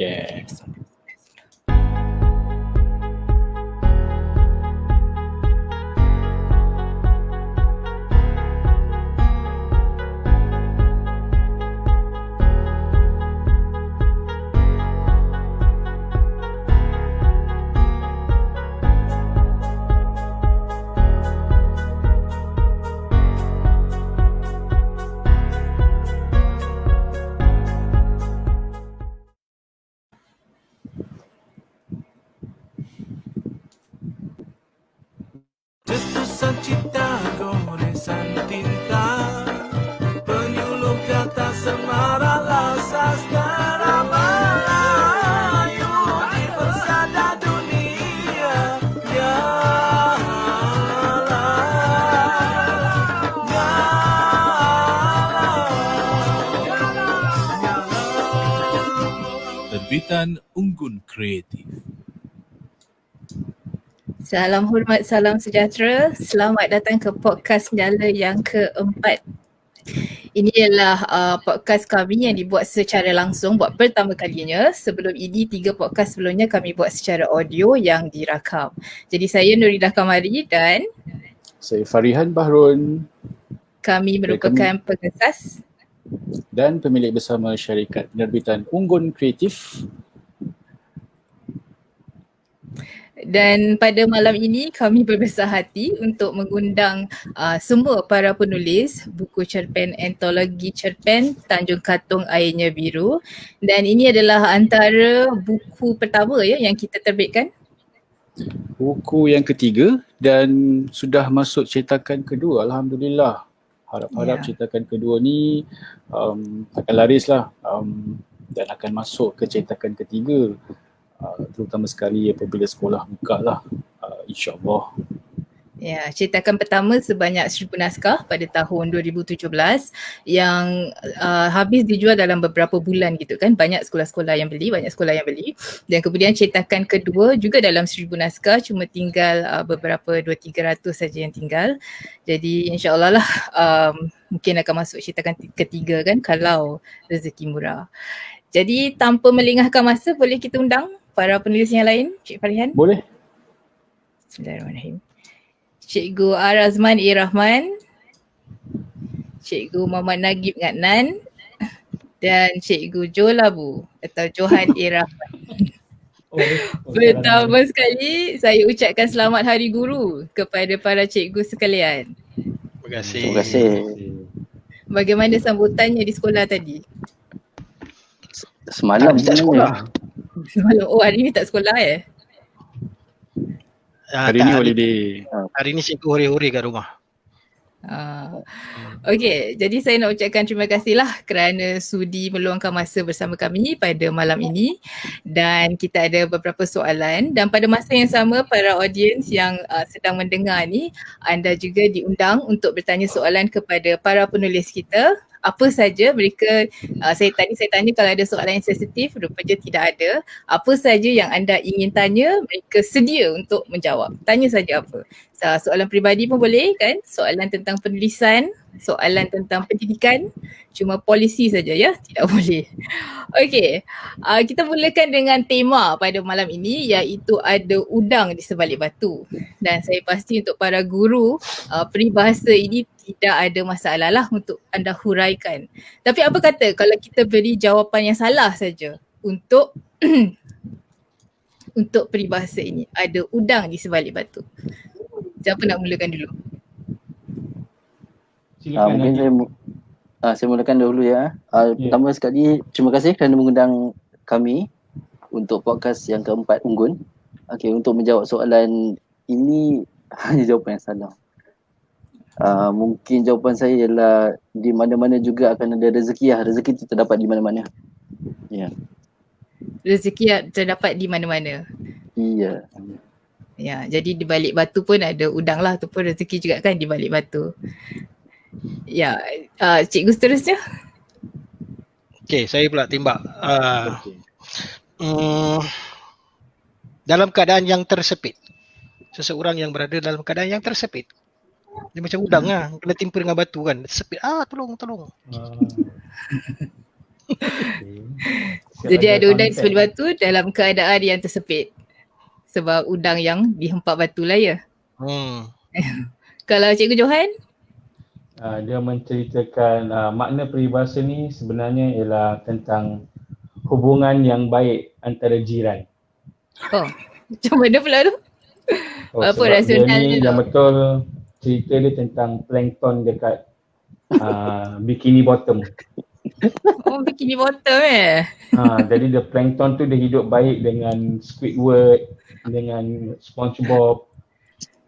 Yes. Letusan cinta goresan tinta, penyuluh kata semara lasas darah Melayu di persada dunia. Ya Allah, ya Allah. Terbitan Unggun Kreatif. Salam hormat, salam sejahtera. Selamat datang ke podcast Nyala yang keempat. Ini adalah podcast kami yang dibuat secara langsung buat pertama kalinya. Sebelum ini 3 podcast sebelumnya kami buat secara audio yang dirakam. Jadi saya Nuridah Kamari dan Saya Farihan Bahrun kami merupakan pengasas dan pemilik bersama syarikat penerbitan Unggun Kreatif. dan pada malam ini kami berbesar hati untuk mengundang semua para penulis buku cerpen antologi cerpen Tanjung Katong Airnya Biru, dan ini adalah antara buku pertama yang kita terbitkan. Buku yang ketiga dan sudah masuk cetakan kedua, Alhamdulillah. Harap-harap cetakan kedua ni akan laris lah dan akan masuk ke cetakan ketiga. Terutama sekali apabila sekolah buka lah, insyaAllah. Ya, cetakan pertama sebanyak 1,000 naskah pada tahun 2017 yang habis dijual dalam beberapa bulan gitu kan. Banyak sekolah yang beli. Dan kemudian cetakan kedua juga dalam 1,000 naskah, cuma tinggal beberapa 200-300 saja yang tinggal. Jadi insyaAllah lah mungkin akan masuk cetakan ketiga kan kalau rezeki murah. Jadi tanpa melengahkan masa, boleh kita undang para penulis yang lain, Cik Farihan? Boleh. Bismillahirrahmanirrahim. Cikgu Ar-Azman A. Rahman, Cikgu Muhammad Nagib Ngatnan dan Cikgu Jo Labu atau Johan A. Rahman. Pertama sekali saya ucapkan selamat Hari Guru kepada para cikgu sekalian. Terima kasih. Bagaimana sambutannya di sekolah tadi? Semalam tak sekolah. Semalam. Oh, hari ni tak sekolah Hari ni holiday. Hari ni cikgu hore-hore kat rumah. Okey, jadi saya nak ucapkan terima kasihlah kerana sudi meluangkan masa bersama kami pada malam ini, dan kita ada beberapa soalan, dan pada masa yang sama para audiens yang sedang mendengar ni, anda juga diundang untuk bertanya soalan kepada para penulis kita. Apa saja mereka, saya tanya kalau ada soalan yang sensitif, rupanya tidak ada. Apa saja yang anda ingin tanya, mereka sedia untuk menjawab. Tanya saja apa. Soalan peribadi pun boleh kan, soalan tentang penulisan, soalan tentang pendidikan, cuma polisi saja ya, tidak boleh. Okey, kita mulakan dengan tema pada malam ini, iaitu ada udang di sebalik batu. Dan saya pasti untuk para guru, peribahasa ini tidak ada masalah lah untuk anda huraikan. Tapi apa kata kalau kita beri jawapan yang salah saja untuk untuk peribahasa ini, ada udang di sebalik batu. Siapa nak mulakan dulu? Mungkin saya mulakan dahulu ya. Pertama sekali, terima kasih kerana mengundang kami untuk podcast yang keempat Unggun. Okey, untuk menjawab soalan ini hanya jawapan yang salah. Mungkin jawapan saya ialah di mana-mana juga akan ada rezeki lah. Rezeki itu terdapat di mana-mana. Ya. Rezeki terdapat di mana-mana. Iya. Ya, jadi di balik batu pun ada udang lah, tu pun rezeki juga kan di balik batu. Ya, cikgu seterusnya. Okey, saya pula timbak. Dalam keadaan yang tersepit. Seseorang yang berada dalam keadaan yang tersepit. Dia macam udang lah, kena timpa dengan batu kan. Tersepit, tolong. Jadi ada udang di sebalik batu dalam keadaan yang tersepit. Sebab udang yang dihempak batu lah ya. Kalau Cikgu Johan? Dia menceritakan makna peribahasa ni sebenarnya ialah tentang hubungan yang baik antara jiran. Oh, macam mana pula tu? Apa sebab rasional dia ni dia yang tu? betul cerita dia tentang plankton dekat Bikini Bottom. Oh, bikini bottom Jadi the plankton tu dia hidup baik dengan Squidward, dengan SpongeBob.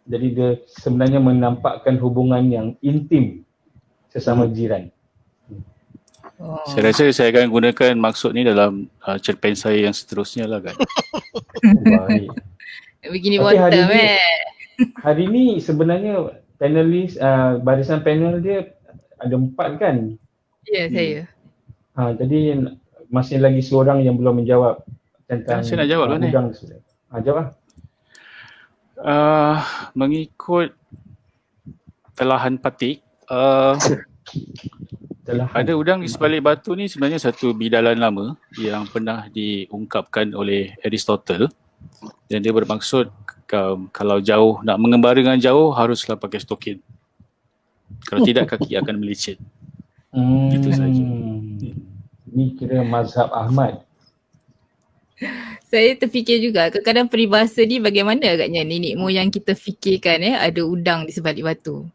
Jadi dia sebenarnya menampakkan hubungan yang intim sesama jiran. Oh. Saya rasa saya akan gunakan maksud ni dalam cerpen saya yang seterusnya lah kan. Baik. Bikini Tapi bottom hari ni sebenarnya panelis, barisan panel dia ada 4 kan? Ya, saya. Jadi masih lagi seorang yang belum menjawab tentang Saya nak jawab lah ni. udang. Jawab lah. Mengikut telahan patik, ada udang di sebalik batu ni sebenarnya satu bidalan lama yang pernah diungkapkan oleh Aristotle, dan dia bermaksud kalau jauh, nak mengembara dengan jauh haruslah pakai stokin. Kalau tidak kaki akan melicin. Itu saja. Ni kira mazhab Ahmad. Saya terfikir juga kadang-kadang peribahasa ni bagaimana agaknya nenek moyang kita fikirkan ada udang di sebalik batu.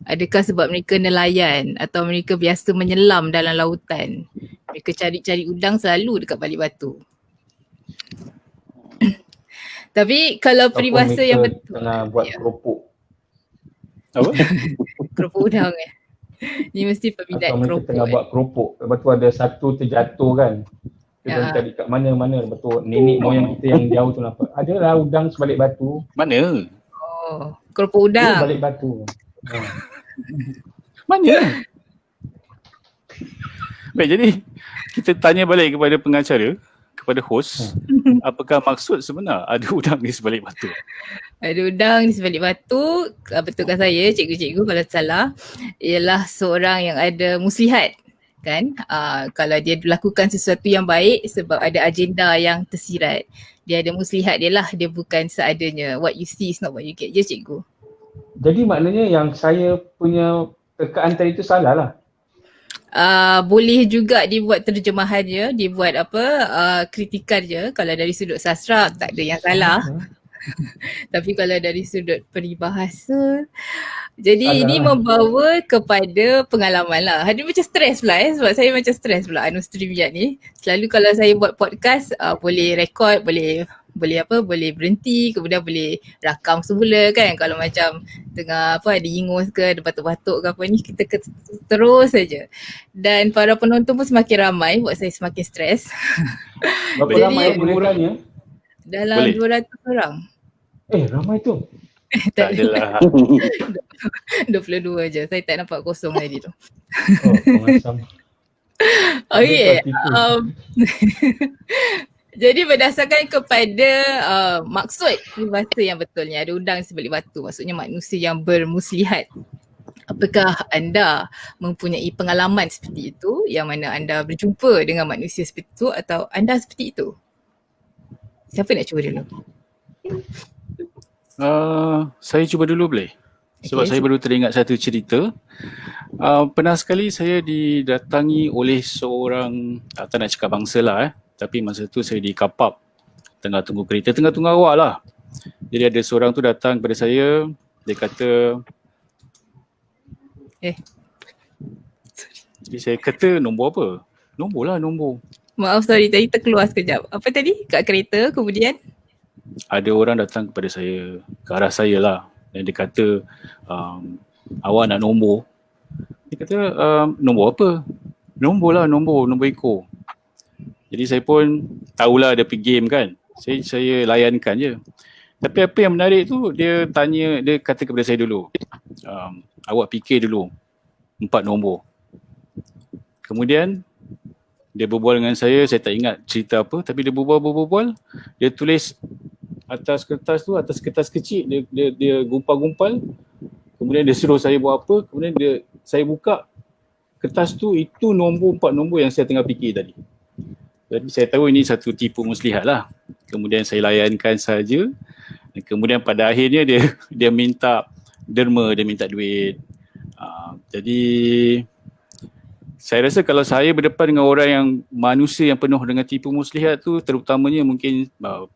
Adakah sebab mereka nelayan atau mereka biasa menyelam dalam lautan? Mereka cari-cari udang selalu dekat balik batu. Tapi kalau peribahasa yang betul, tengah buat keropok. Apa? keropok udang Ni mesti peminat Atau mereka keropok tengah buat keropok. Lepas tu ada satu terjatuh kan. Kita cari kat mana-mana. Lepas tu nenek moyang kita yang jauh tu nampak. Adalah udang sebalik batu. Mana? Oh, keropok udang. Balik batu. Mana? Baik, jadi kita tanya balik kepada pengacara, kepada host, apakah maksud sebenar ada udang di sebalik batu? Ada udang di sebalik batu, betulkan saya cikgu-cikgu kalau salah, ialah seorang yang ada muslihat kan. Kalau dia lakukan sesuatu yang baik sebab ada agenda yang tersirat, dia ada muslihat dia lah, dia bukan seadanya. What you see is not what you get. Ya cikgu? Jadi maknanya yang saya punya tekaan tadi tu salah lah. Boleh juga dibuat terjemahan je, dibuat kritikan je. Kalau dari sudut sastra tak ada yang salah. Tapi kalau dari sudut peribahasa, jadi ini membawa kepada pengalaman lah. Hari macam stres pula sebab saya macam stres pula Streamyard ni. Selalu kalau saya buat podcast boleh rekod, boleh berhenti, kemudian boleh rakam semula kan. Kalau macam tengah ada ingus ke, ada batuk-batuk ke apa ni, kita terus saja. Dan para penonton pun semakin ramai, buat saya semakin stres. Berapa ramai gunakannya? Dalam Boleh. 200 orang. Ramai tu. Tak adalah. 22 je. Saya tak nampak kosong tadi tu. Pengasam. Okay. Jadi berdasarkan kepada maksud peribahasa yang betulnya, ada udang di sebalik batu, maksudnya manusia yang bermuslihat. Apakah anda mempunyai pengalaman seperti itu, yang mana anda berjumpa dengan manusia seperti itu atau anda seperti itu? Siapa nak cuba dulu? Saya cuba dulu boleh? Sebab saya baru teringat satu cerita. Pernah sekali saya didatangi oleh seorang, tak nak cakap bangsa lah tapi masa tu saya di Kapap, tengah tunggu kereta, tengah tunggu awak lah. Jadi ada seorang tu datang kepada saya, dia kata jadi saya kata nombor apa? Nombor lah, nombor. Maaf, sorry, tadi terkeluar sekejap. Apa tadi? Kat kereta kemudian? Ada orang datang kepada saya, ke arah saya lah, dan dia kata awak nak nombor. Dia kata nombor apa? Nombor lah, nombor ekor. Jadi saya pun tahulah ada pergi game kan. Saya layankan je. Tapi apa yang menarik tu, dia kata kepada saya dulu, awak fikir dulu 4 nombor. Kemudian dia berbual dengan saya tak ingat cerita apa, tapi dia berbual, dia tulis atas kertas kecil, dia gumpal-gumpal, kemudian dia suruh saya buat apa, kemudian saya buka, kertas tu itu nombor 4 nombor yang saya tengah fikir tadi. Jadi saya tahu ini satu tipu muslihat lah. Kemudian saya layankan saja. Kemudian pada akhirnya dia minta derma, dia minta duit. Jadi saya rasa kalau saya berdepan dengan orang yang manusia yang penuh dengan tipu muslihat tu, terutamanya mungkin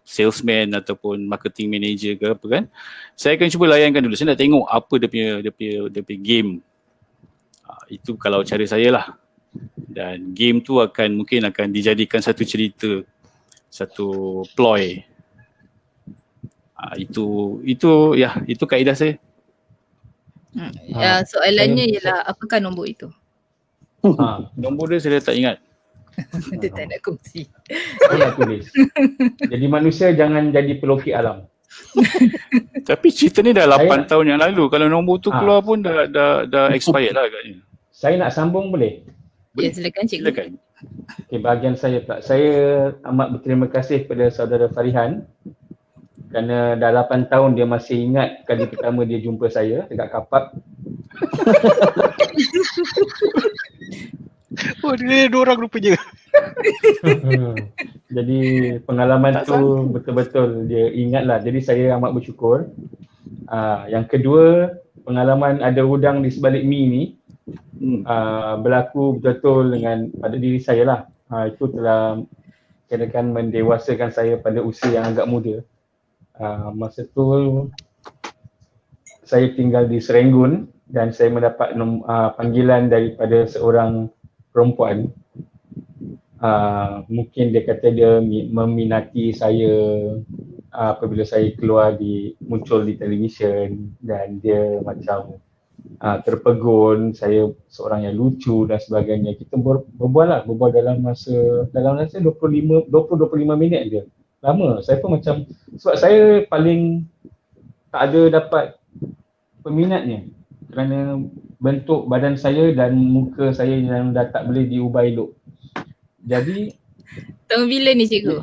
salesman ataupun marketing manager ke apa kan, saya akan cuba layankan dulu. Saya nak tengok apa dia punya game. Itu kalau cara saya lah. Dan game tu mungkin akan dijadikan satu cerita, satu ploy. Itu kaedah saya. Soalannya ialah apakah nombor itu? Nombor dia saya tak ingat. Dia tak nak kongsi. Saya tulis. Jadi manusia jangan jadi pelukis alam. Tapi cerita ni dah 8 tahun yang lalu. Kalau nombor tu keluar pun dah expired lah agaknya. Saya nak sambung boleh? Ya, silakan cikgu. Silakan. Okay, bahagian saya pula. Saya amat berterima kasih kepada saudara Farihan kerana dah 8 tahun dia masih ingat kali pertama dia jumpa saya dekat kapak. Oh, dia 2 orang rupanya. Jadi pengalaman tu betul-betul dia ingatlah. Jadi saya amat bersyukur. Yang kedua, pengalaman ada udang di sebalik mi ni berlaku betul-betul dengan pada diri saya lah. Itu telah kirakan mendewasakan saya pada usia yang agak muda. Masa tu saya tinggal di Serenggun dan saya mendapat panggilan daripada seorang perempuan. Mungkin dia kata dia meminati saya apabila saya muncul di televisyen, dan dia macam terpegun saya seorang yang lucu dan sebagainya. Kita berbual dalam masa 20-25 minit je. Lama. Saya pun macam, sebab saya paling tak ada dapat peminatnya kerana bentuk badan saya dan muka saya yang dah tak boleh diubah elok. Jadi tahun bila ni cikgu?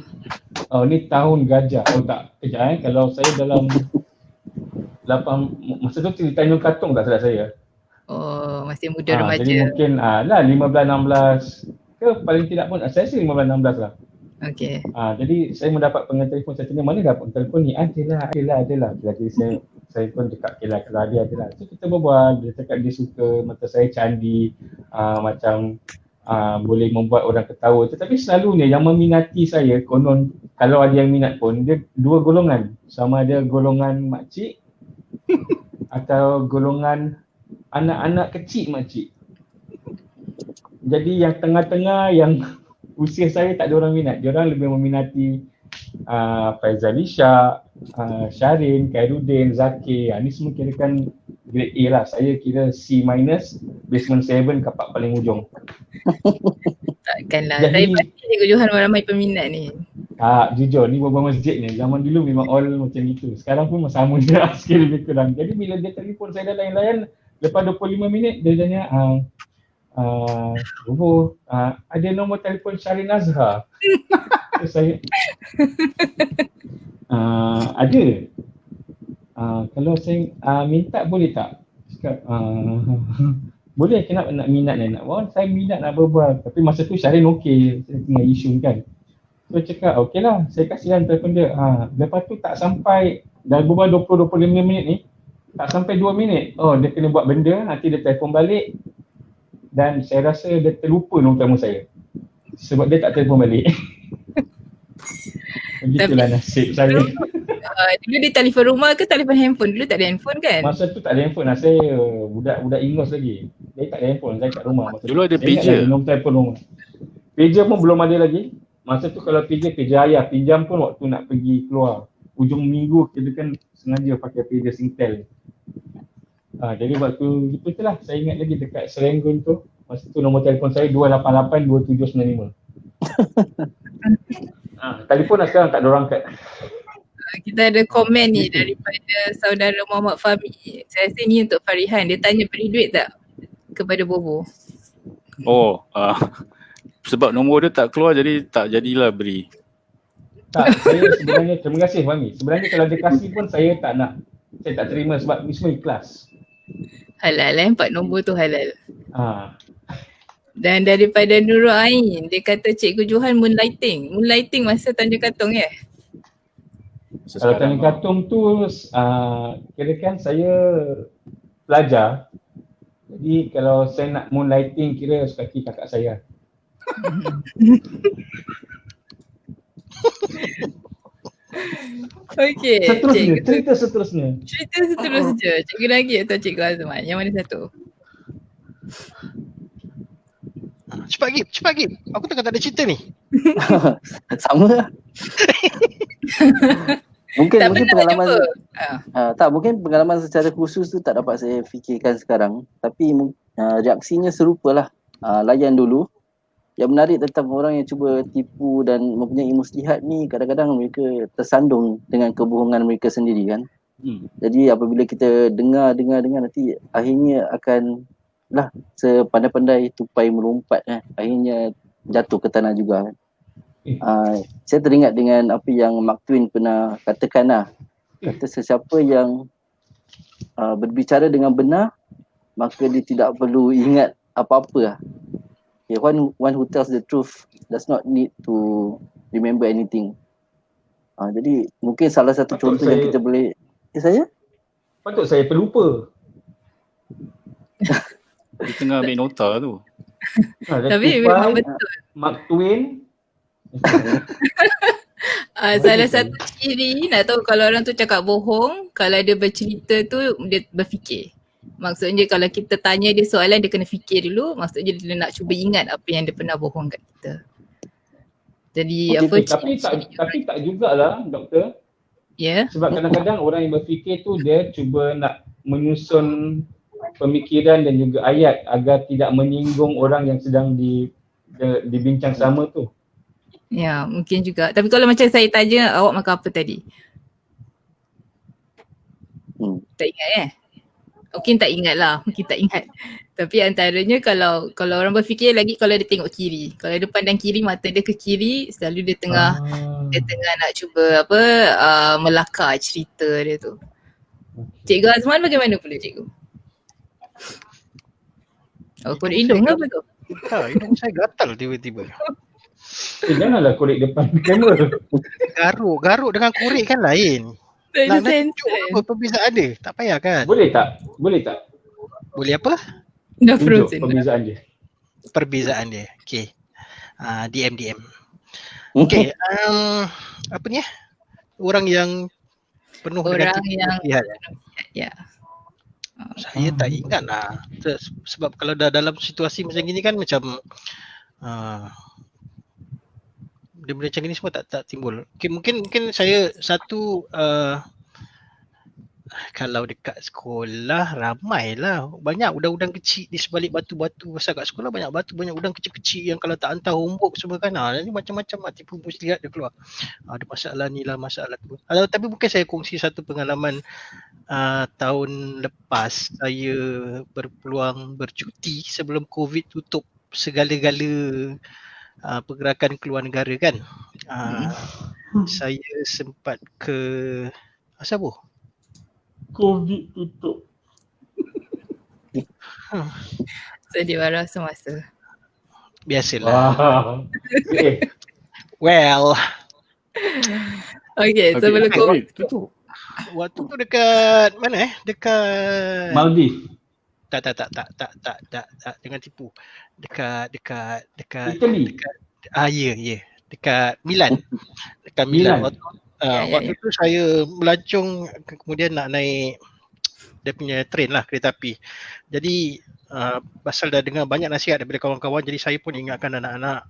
Ni tahun gajah. Kejap kalau saya dalam 8, masa tu Tanjung Katong tak salah saya. Oh, masih muda remaja. Jadi mungkin 15-16 ke paling tidak pun, saya rasa 15-16 lah. Okey. Jadi saya mendapat panggilan telefon, saya tanya mana dapat telefon ni? Adalah. Jadi saya pun cakap kalau ada adalah. So kita berbual, dia cakap dia suka mata saya candi, macam boleh membuat orang ketawa. Tetapi selalunya yang meminati saya, konon kalau ada yang minat pun, dia 2 golongan. Sama ada golongan makcik atau golongan anak-anak kecil makcik. Jadi yang tengah-tengah yang usia saya tak ada orang minat. Dia orang lebih meminati Faizal Ishak, Syarin, Khairuddin, Zakir. Ni semua kirakan grade A lah. Saya kira C-, basement 7, kapak paling ujung. Takkanlah. Saya pasti cikgu Johan ramai peminat ni. Jujur, ni berbual masjid ni. Zaman dulu memang all macam gitu. Sekarang pun sama je lah, sikit lebih kurang. Jadi bila dia telefon saya dah layan-layan, lepas 25 minit dia tanya, ada nombor telefon Syarin Azhar. So, saya ada. Kalau saya minta boleh tak? Cakap, boleh, kenapa nak minat nak? Saya minat nak berbual. Tapi masa tu Syarin okey, saya tengah isu kan. So cakap okey lah, saya kasihkan telefon dia. Lepas tu tak sampai, dah berbual 20-25 minit ni, tak sampai 2 minit. Dia kena buat benda, nanti dia telefon balik. Dan saya rasa dia terlupa nombor telefon saya. Sebab dia tak telefon balik. Begitulah nasib saya. Dulu dia telefon rumah ke telefon handphone? Dulu tak ada handphone kan? Masa tu tak ada handphone lah. Saya budak ingos lagi. Dia tak ada handphone, saya kat rumah. Dulu ada pager. Nombor telefon rumah. Pager pun belum ada lagi. Masa tu kalau pager ayah. Pinjam pun waktu nak pergi keluar. Ujung minggu kita kan sengaja pakai pager Singtel. Jadi waktu itulah saya ingat lagi dekat Serenggun tu. Masa tu nombor telefon saya 288-2795. Telefon lah sekarang tak ada orang kat. Kita ada komen ni daripada saudara Muhammad Fahmi. Saya rasa ni untuk Farihan. Dia tanya beri duit tak kepada Bobo? Sebab nombor dia tak keluar jadi tak jadilah beri. Tak, saya sebenarnya terima kasih Fahmi. Sebenarnya kalau dia kasih pun saya tak nak. Saya tak terima sebab ni semua ikhlas. Halal 4 nombor tu halal. Dan daripada Nurul Ain, dia kata Cikgu Johan moonlighting. Moonlighting masa Tanjung Katong ya? Kalau Tanjung Katong tu kirakan saya pelajar. Jadi kalau saya nak moonlighting kira seperti kakak saya. Okey. Seterusnya, cerita seterusnya. Cerita seterusnya. Cikgu lagi atau Cikgu Azman? Yang mana satu? Cepat Gib. Aku tengah tak ada cerita ni. Sama lah. Mungkin Tak mungkin pernah pengalaman jumpa. mungkin pengalaman secara khusus tu tak dapat saya fikirkan sekarang, tapi reaksinya serupalah. Layan dulu. Yang menarik tentang orang yang cuba tipu dan mempunyai muslihat ni, kadang-kadang mereka tersandung dengan kebohongan mereka sendiri kan. Jadi apabila kita dengar nanti akhirnya akan lah sepandai-pandai tupai melompat akhirnya jatuh ke tanah juga kan. Saya teringat dengan apa yang Mark Twain pernah katakan lah. Kata sesiapa yang berbicara dengan benar, maka dia tidak perlu ingat apa-apa lah. Okay, one who tells the truth does not need to remember anything. Jadi mungkin salah satu contoh yang kita boleh saya? Patut saya pelupa. Dia tengah ambil nota tu. Tapi memang betul. Mark Twain. Salah satu ciri nak tahu kalau orang tu cakap bohong, kalau dia bercerita tu dia berfikir. Maksudnya kalau kita tanya dia soalan, dia kena fikir dulu. Maksudnya dia nak cuba ingat apa yang dia pernah bohong kat kita. Jadi Tapi tak jugalah doktor. Ya. Sebab kadang-kadang orang yang berfikir tu dia cuba nak menyusun pemikiran dan juga ayat agar tidak menyinggung orang yang sedang dibincang sama tu. Ya, mungkin juga. Tapi kalau macam saya tanya, awak makan apa tadi? Tak ingat Mungkin tak ingat lah, mungkin tak ingat. Tapi antaranya kalau orang berfikir lagi kalau dia tengok kiri. Kalau dia pandang kiri, mata dia ke kiri, selalu dia tengah nak cuba melakar cerita dia tu. Cikgu Azman bagaimana pula cikgu? Korek hidung ke apa tu? Hidung saya gatal tiba-tiba. Janganlah korek depan kamera. Garuk dengan korek kan lain. Nak tunjuk apa perbezaan dia? Tak payah kan? Boleh tak? Boleh apa? Dah tunjuk frozen. Perbezaan dia. Okay. DM. Okay. Apa ni? Orang yang penuh dengan kelebihan. Ya. Saya tak ingat lah. Sebab kalau dah dalam situasi macam gini kan macam dia macam ni semua tak timbul. Okay, mungkin saya satu kalau dekat sekolah ramailah. Banyak udang-udang kecil di sebalik batu-batu. Pasal kat sekolah banyak batu, banyak udang kecil-kecil yang kalau tak hantar homework semua kan. Ni macam-macam tipu muslihat dia keluar. Ada masalah ni lah, masalah tu. Tapi mungkin saya kongsi satu pengalaman tahun lepas. Saya berpeluang bercuti sebelum COVID tutup segala-gala pergerakan keluar negara kan. Saya sempat ke apa? COVID tutup. Sedih marah semasa. Biasalah. Well. Okay, sebelum COVID tutup. Waktu tu dekat mana Dekat Maldives. Tak, jangan tipu. Dekat Italy. Ya. Dekat Milan. Dekat Milan. Waktu tu saya melancong, kemudian nak naik dia punya train lah, kereta api. Jadi pasal dah dengar banyak nasihat daripada kawan-kawan, jadi saya pun ingatkan anak-anak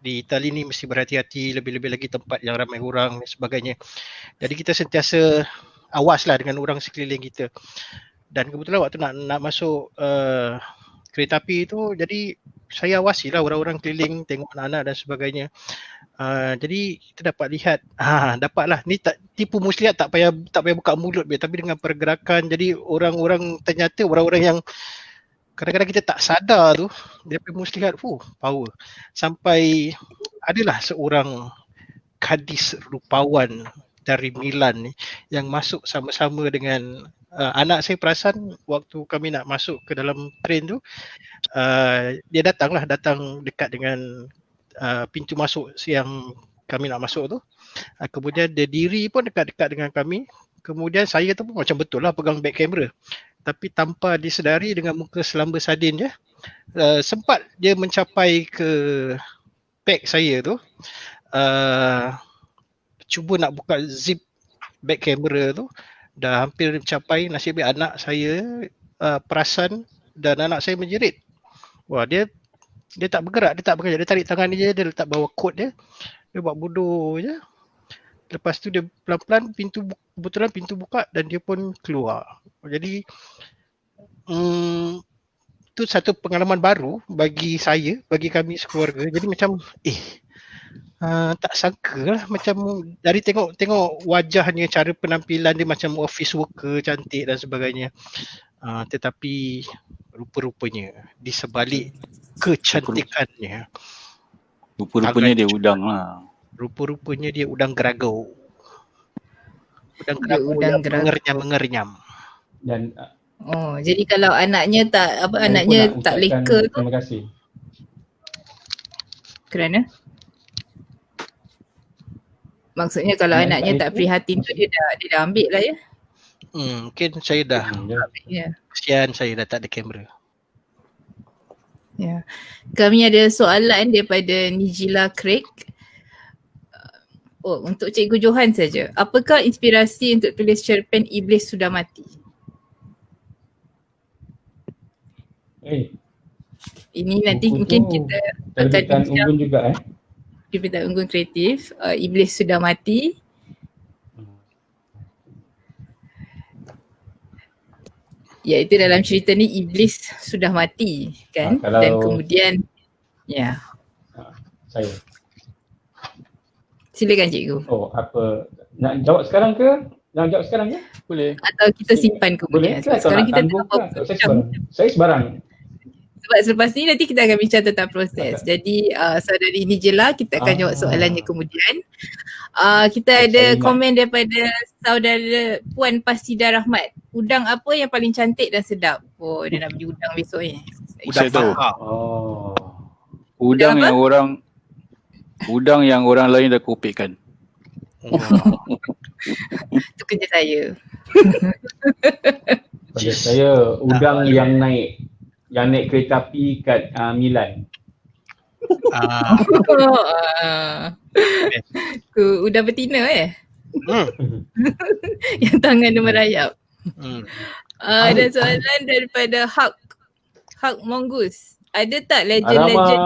di Itali ni mesti berhati-hati, lebih-lebih lagi tempat yang ramai orang dan sebagainya. Jadi kita sentiasa awas lah dengan orang sekeliling kita. Dan kebetulan waktu nak masuk kereta api tu, jadi saya awasi lah orang-orang keliling, tengok anak-anak dan sebagainya. Jadi kita dapat lihat, dapatlah ni tipu muslihat, tak payah buka mulut tapi dengan pergerakan. Jadi orang-orang ternyata orang-orang yang kadang-kadang kita tak sadar tu, dia punya muslihat power. Sampai adalah seorang gadis rupawan dari Milan ni yang masuk sama-sama dengan anak saya. Perasan waktu kami nak masuk ke dalam train tu, dia datang dekat dengan pintu masuk yang kami nak masuk tu. Kemudian dia diri pun dekat-dekat dengan kami. Kemudian saya tu pun macam betul lah pegang back kamera, tapi tanpa disedari dengan muka selamba sardin je, sempat dia mencapai ke bag saya tu, cuba nak buka zip back kamera tu, dah hampir mencapai. Nasib baik anak saya perasan dan anak saya menjerit. Wah, dia tak bergerak, dia tarik tangan dia letak bawah kot dia buat bodoh je. Lepas tu dia pelan-pelan kebetulan pintu buka dan dia pun keluar. Jadi tu satu pengalaman baru bagi saya, bagi kami sekeluarga. Jadi macam tak sangka lah, macam dari tengok wajahnya, cara penampilan dia macam office worker cantik dan sebagainya. Tetapi rupa-rupanya di sebalik kecantikannya, rupa-rupanya dia udang lah. Rupa-rupanya dia udang geragau. Udang geragau mengerenyam. Dan jadi kalau anaknya tak leka tu, terima kasih. Kerana maksudnya kalau anaknya tak prihatin tu dia dah ambil lah ya. Mungkin saya dah kesian saya dah tak ada kamera. Ya. Kami ada soalan daripada Nijila Craig. Untuk Cikgu Johan saja. Apakah inspirasi untuk tulis cerpen Iblis Sudah Mati? Ini nanti mungkin kita akan bincang. Unggun juga Terbitan Unggun Kreatif, Iblis Sudah Mati. Iaitu dalam cerita ni Iblis sudah mati kan, dan kemudian saya silakan cikgu. Apa nak jawab sekarang ke? Nak jawab sekarang ke? Boleh. Atau kita simpan kemudian. Boleh. Sekarang kita saya sebarang. Sebab selepas ni nanti kita akan bincang tentang proses. Jadi saudari ini je lah, kita akan jawab soalannya kemudian. Kita ada komen daripada saudara Puan Pasida Rahmat. Udang apa yang paling cantik dan sedap? Dia nak beli udang besok ni. Udang bakar. Udang yang orang lain dah kopekkan. Itu kerja saya. Pada saya udang yang naik kereta api kat Milan. Udang betina yang tangan dia merayap. Ada soalan daripada Hak Mongoose. Ada tak legend-legend?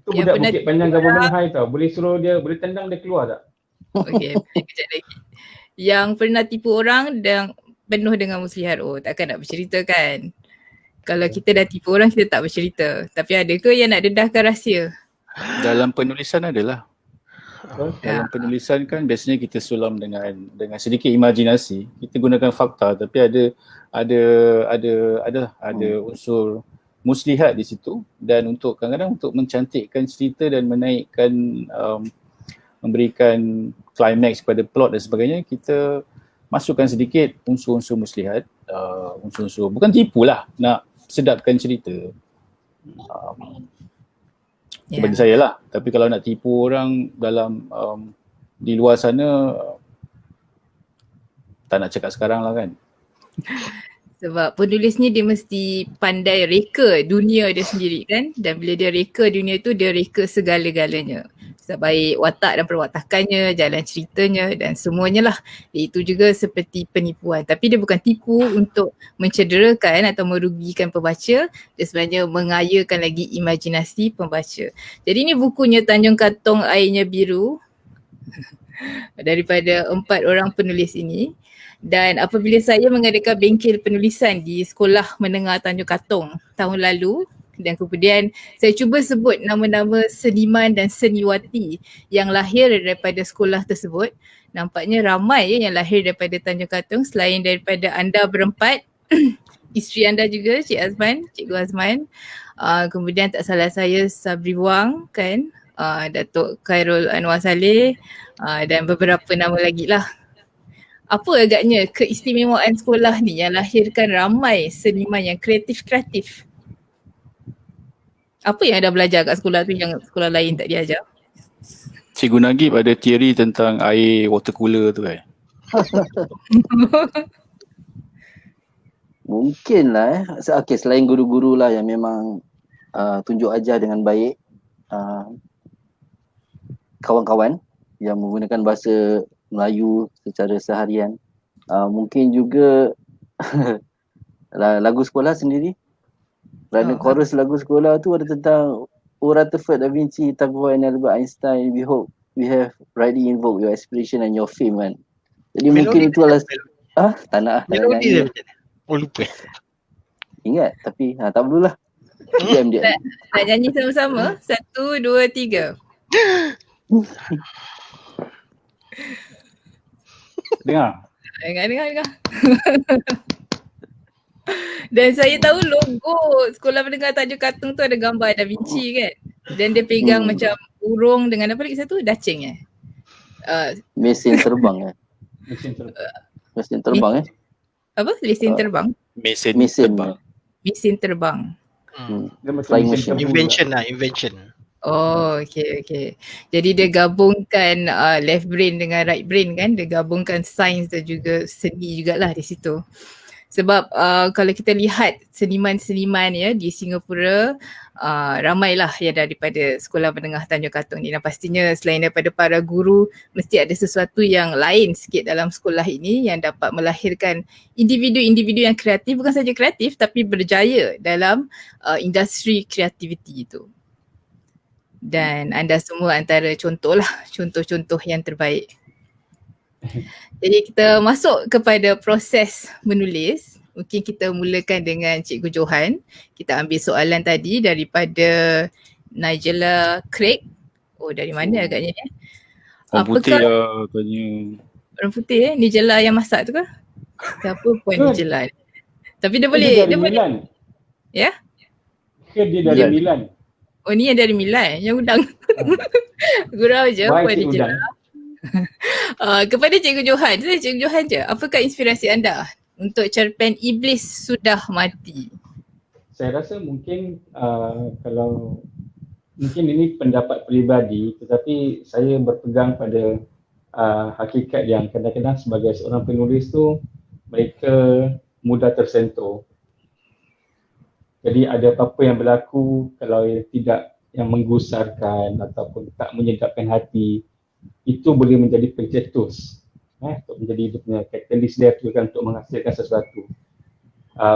Itu budak Bukit Panjang Government High tau. Boleh suruh dia, boleh tendang dia keluar tak? Okey, kejap lagi. Yang pernah tipu orang dan penuh dengan muslihat. Takkan nak bercerita kan? Kalau kita dah tipu orang, kita tak bercerita. Tapi ada ke yang nak dedahkan rahsia? Dalam penulisan adalah. Dalam penulisan kan biasanya kita sulam dengan sedikit imajinasi. Kita gunakan fakta, tapi ada unsur muslihat di situ, dan untuk kadang-kadang untuk mencantikkan cerita dan menaikkan memberikan climax kepada plot dan sebagainya, kita masukkan sedikit unsur-unsur muslihat, unsur-unsur bukan tipu lah, nak sedapkan cerita. Bagi saya lah. Tapi kalau nak tipu orang dalam di luar sana, tak nak cakap sekarang lah kan. Sebab penulis ni dia mesti pandai reka dunia dia sendiri kan, dan bila dia reka dunia tu, dia reka segala-galanya. Baik watak dan perwatakannya, jalan ceritanya dan semuanya lah. Itu juga seperti penipuan. Tapi dia bukan tipu untuk mencederakan atau merugikan pembaca. Dia sebenarnya mengayakan lagi imajinasi pembaca. Jadi ni bukunya Tanjung Katong Airnya Biru daripada 4 orang penulis ini. Dan apabila saya mengadakan bengkel penulisan di Sekolah Menengah Tanjung Katong tahun lalu, dan kemudian saya cuba sebut nama-nama seniman dan seniwati yang lahir daripada sekolah tersebut, nampaknya ramai yang lahir daripada Tanjung Katong selain daripada anda berempat, isteri anda juga, Cikgu Azman, kemudian tak salah saya Sabri Wang kan, Datuk Khairul Anwar Saleh dan beberapa nama lagi lah. Apa agaknya keistimewaan sekolah ni yang lahirkan ramai seniman yang kreatif-kreatif? Apa yang anda belajar kat sekolah tu yang sekolah lain tak diajar? Cikgu Nagib ada teori tentang air water cooler tu kan? Mungkin lah okay, selain guru-guru lah yang memang tunjuk ajar dengan baik, kawan-kawan yang menggunakan bahasa Melayu secara seharian, mungkin juga lagu sekolah sendiri. Kerana chorus lagu sekolah tu ada tentang Rutherford, Da Vinci, Tagore and Albert Einstein. We hope we have rightly invoked your aspiration and your fame kan. Jadi mungkin itu adalah tak nak melodi dia nyanyi. macam mana? Oh lupa. Ingat tapi tak perlulah. Diam. Nak nyanyi sama-sama? 1, 2, 3. Dengar. Dengar. Dan saya tahu logo Sekolah Menengah Tanjung Katong tu ada gambar Da Vinci kan. Dan dia pegang macam burung dengan apa lagi satu? Dacing Mesin terbang Mesin terbang Apa? Mesin terbang? Mesin terbang. Flying machine. Invention. Oh, okay. Jadi dia gabungkan left brain dengan right brain kan. Dia gabungkan sains dan juga seni jugalah di situ. Sebab kalau kita lihat seniman-seniman ya di Singapura, ramailah yang daripada Sekolah Menengah Tanjung Katong ni. Dan pastinya selain daripada para guru, mesti ada sesuatu yang lain sikit dalam sekolah ini yang dapat melahirkan individu-individu yang kreatif, bukan saja kreatif tapi berjaya dalam industri kreativiti itu. Dan anda semua antara contoh-contoh yang terbaik. Jadi kita masuk kepada proses menulis. Mungkin kita mulakan dengan Cikgu Johan. Kita ambil soalan tadi daripada Nigella Craig. Oh, dari mana agaknya ni? Orang putih lah tanya. Orang putih Nigella yang masak tu ke? Siapa pun Nigella. Tapi dia boleh. Dia Milan. Ya? Ke dia dari Milan? Oh ni yang dari Milan, yang udang. Gurau je puan Nigella. Kepada Cikgu Johan, Cikgu Johan je, apakah inspirasi anda untuk cerpen Iblis Sudah Mati? Saya rasa mungkin kalau mungkin ini pendapat peribadi, tetapi saya berpegang pada hakikat yang kadang-kadang sebagai seorang penulis tu mereka mudah tersentuh. Jadi ada apa-apa yang berlaku kalau tidak yang menggusarkan ataupun tak menyedapkan hati, itu boleh menjadi pencetus untuk menjadi dia punya catalyst dia tu kan untuk menghasilkan sesuatu.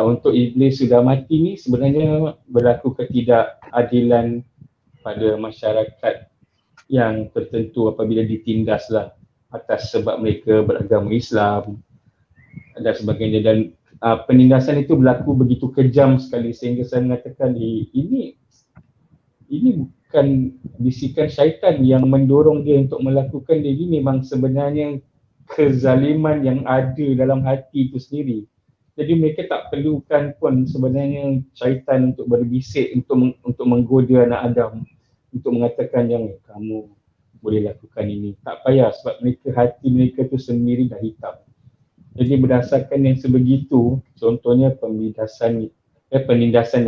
Untuk Iblis Sudah Mati ni sebenarnya berlaku ketidakadilan pada masyarakat yang tertentu apabila ditindaslah atas sebab mereka beragama Islam dan sebagainya, dan penindasan itu berlaku begitu kejam sekali sehingga saya mengatakan ini bukan bisikan syaitan yang mendorong dia untuk melakukan dia. Ini memang sebenarnya kezaliman yang ada dalam hati itu sendiri. Jadi mereka tak perlukan pun sebenarnya syaitan untuk berbisik untuk menggoda anak Adam, untuk mengatakan yang kamu boleh lakukan ini. Tak payah sebab hati mereka tu sendiri dah hitam. Jadi berdasarkan yang sebegitu, contohnya penindasan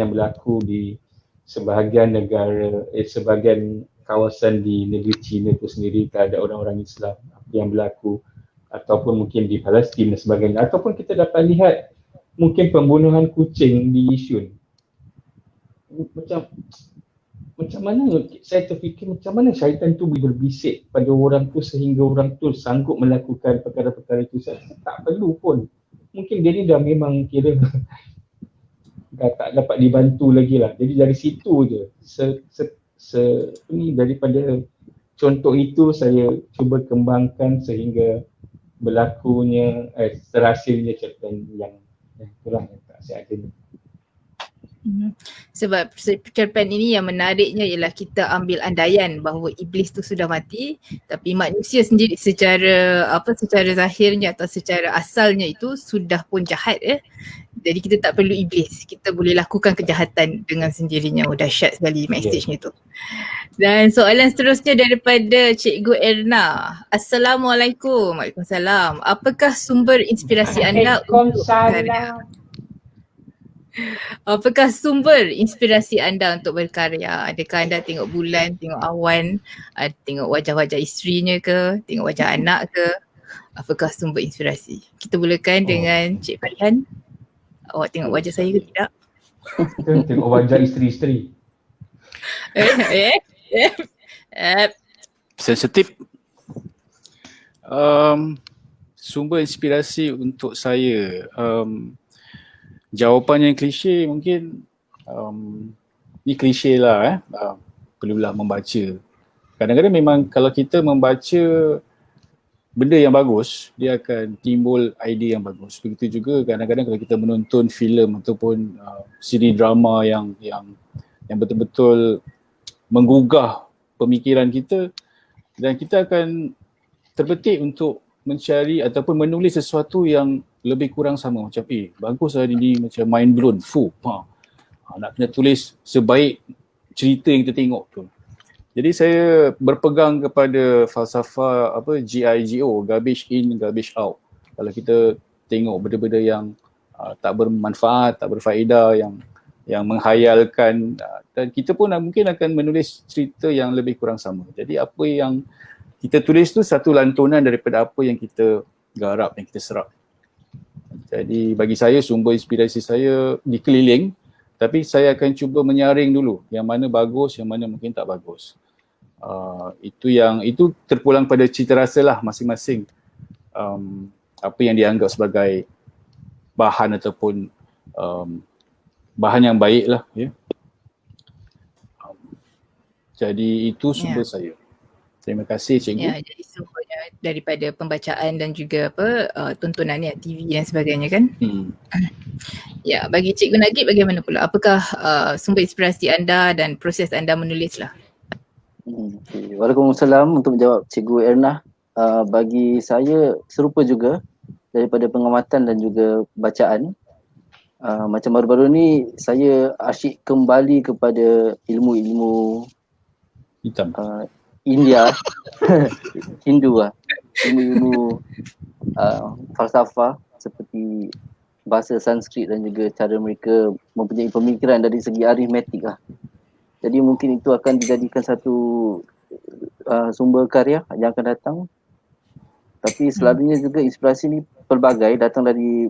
yang berlaku di sebahagian negara, sebahagian kawasan di negeri China itu sendiri terhadap orang-orang Islam, apa yang berlaku, ataupun mungkin di Palestin dan sebagainya, ataupun kita dapat lihat mungkin pembunuhan kucing di Yishun. Macam mana saya terfikir macam mana syaitan tu boleh berbisik pada orang tu sehingga orang tu sanggup melakukan perkara-perkara itu. Saya tak perlu pun. Mungkin dia ni dah memang kira dah tak dapat dibantu lagi lah. Jadi dari situ je daripada contoh itu saya cuba kembangkan sehingga berlakunya terhasilnya cerpen yang itulah yang tak saya ada ni. Sebab cerpen ini yang menariknya ialah kita ambil andaian bahawa iblis tu sudah mati, tapi manusia sendiri secara zahirnya atau secara asalnya itu sudah pun jahat Jadi kita tak perlu iblis, kita boleh lakukan kejahatan dengan sendirinya. Oh, dahsyat sekali message-nya tu. Dan soalan seterusnya daripada Cikgu Erna. Assalamualaikum. Waalaikumsalam. Apakah sumber inspirasi anda untuk berkarya? Apakah sumber inspirasi anda untuk berkarya? Adakah anda tengok bulan, tengok awan, tengok wajah-wajah isterinya ke, tengok wajah anak ke? Apakah sumber inspirasi? Kita mulakan dengan Cik Farihan. Awak tengok wajah saya ke tidak? Tengok wajah isteri-isteri. Sensitif. Sumber inspirasi untuk saya, jawapan yang klise mungkin, ni klise lah perlulah membaca. Kadang-kadang memang kalau kita membaca benda yang bagus, dia akan timbul idea yang bagus. Begitu juga kadang-kadang kalau kita menonton filem ataupun siri drama yang betul-betul menggugah pemikiran kita, dan kita akan terbetik untuk mencari ataupun menulis sesuatu yang lebih kurang sama. Macam bagus hari ni, macam mind blown, nak kena tulis sebaik cerita yang kita tengok tu. Jadi saya berpegang kepada falsafah GIGO, garbage in, garbage out. Kalau kita tengok benda-benda yang tak bermanfaat, tak berfaedah, yang menghayalkan, dan kita pun mungkin akan menulis cerita yang lebih kurang sama. Jadi apa yang kita tulis tu satu lantunan daripada apa yang kita garap, yang kita serap. Jadi bagi saya sumber inspirasi saya dikeliling, tapi saya akan cuba menyaring dulu yang mana bagus, yang mana mungkin tak bagus. Itu terpulang pada cita rasa lah masing-masing, apa yang dianggap sebagai bahan ataupun bahan yang baik lah ya. Jadi itu sumber saya. Terima kasih Cikgu. Ya, jadi sumbernya daripada pembacaan dan juga tontonan TV dan sebagainya kan. Ya, bagi Cikgu Nagib bagaimana pula? Apakah sumber inspirasi anda dan proses anda menulis lah? Waalaikumsalam untuk menjawab Cikgu Erna. Bagi saya serupa juga daripada pengamatan dan juga bacaan. Macam baru-baru ni saya asyik kembali kepada ilmu-ilmu hitam, India, Hindu lah, ilmu-ilmu falsafah seperti bahasa Sanskrit dan juga cara mereka mempunyai pemikiran dari segi aritmetik lah. Jadi mungkin itu akan dijadikan satu sumber karya yang akan datang. Tapi selalunya juga inspirasi ni pelbagai, datang dari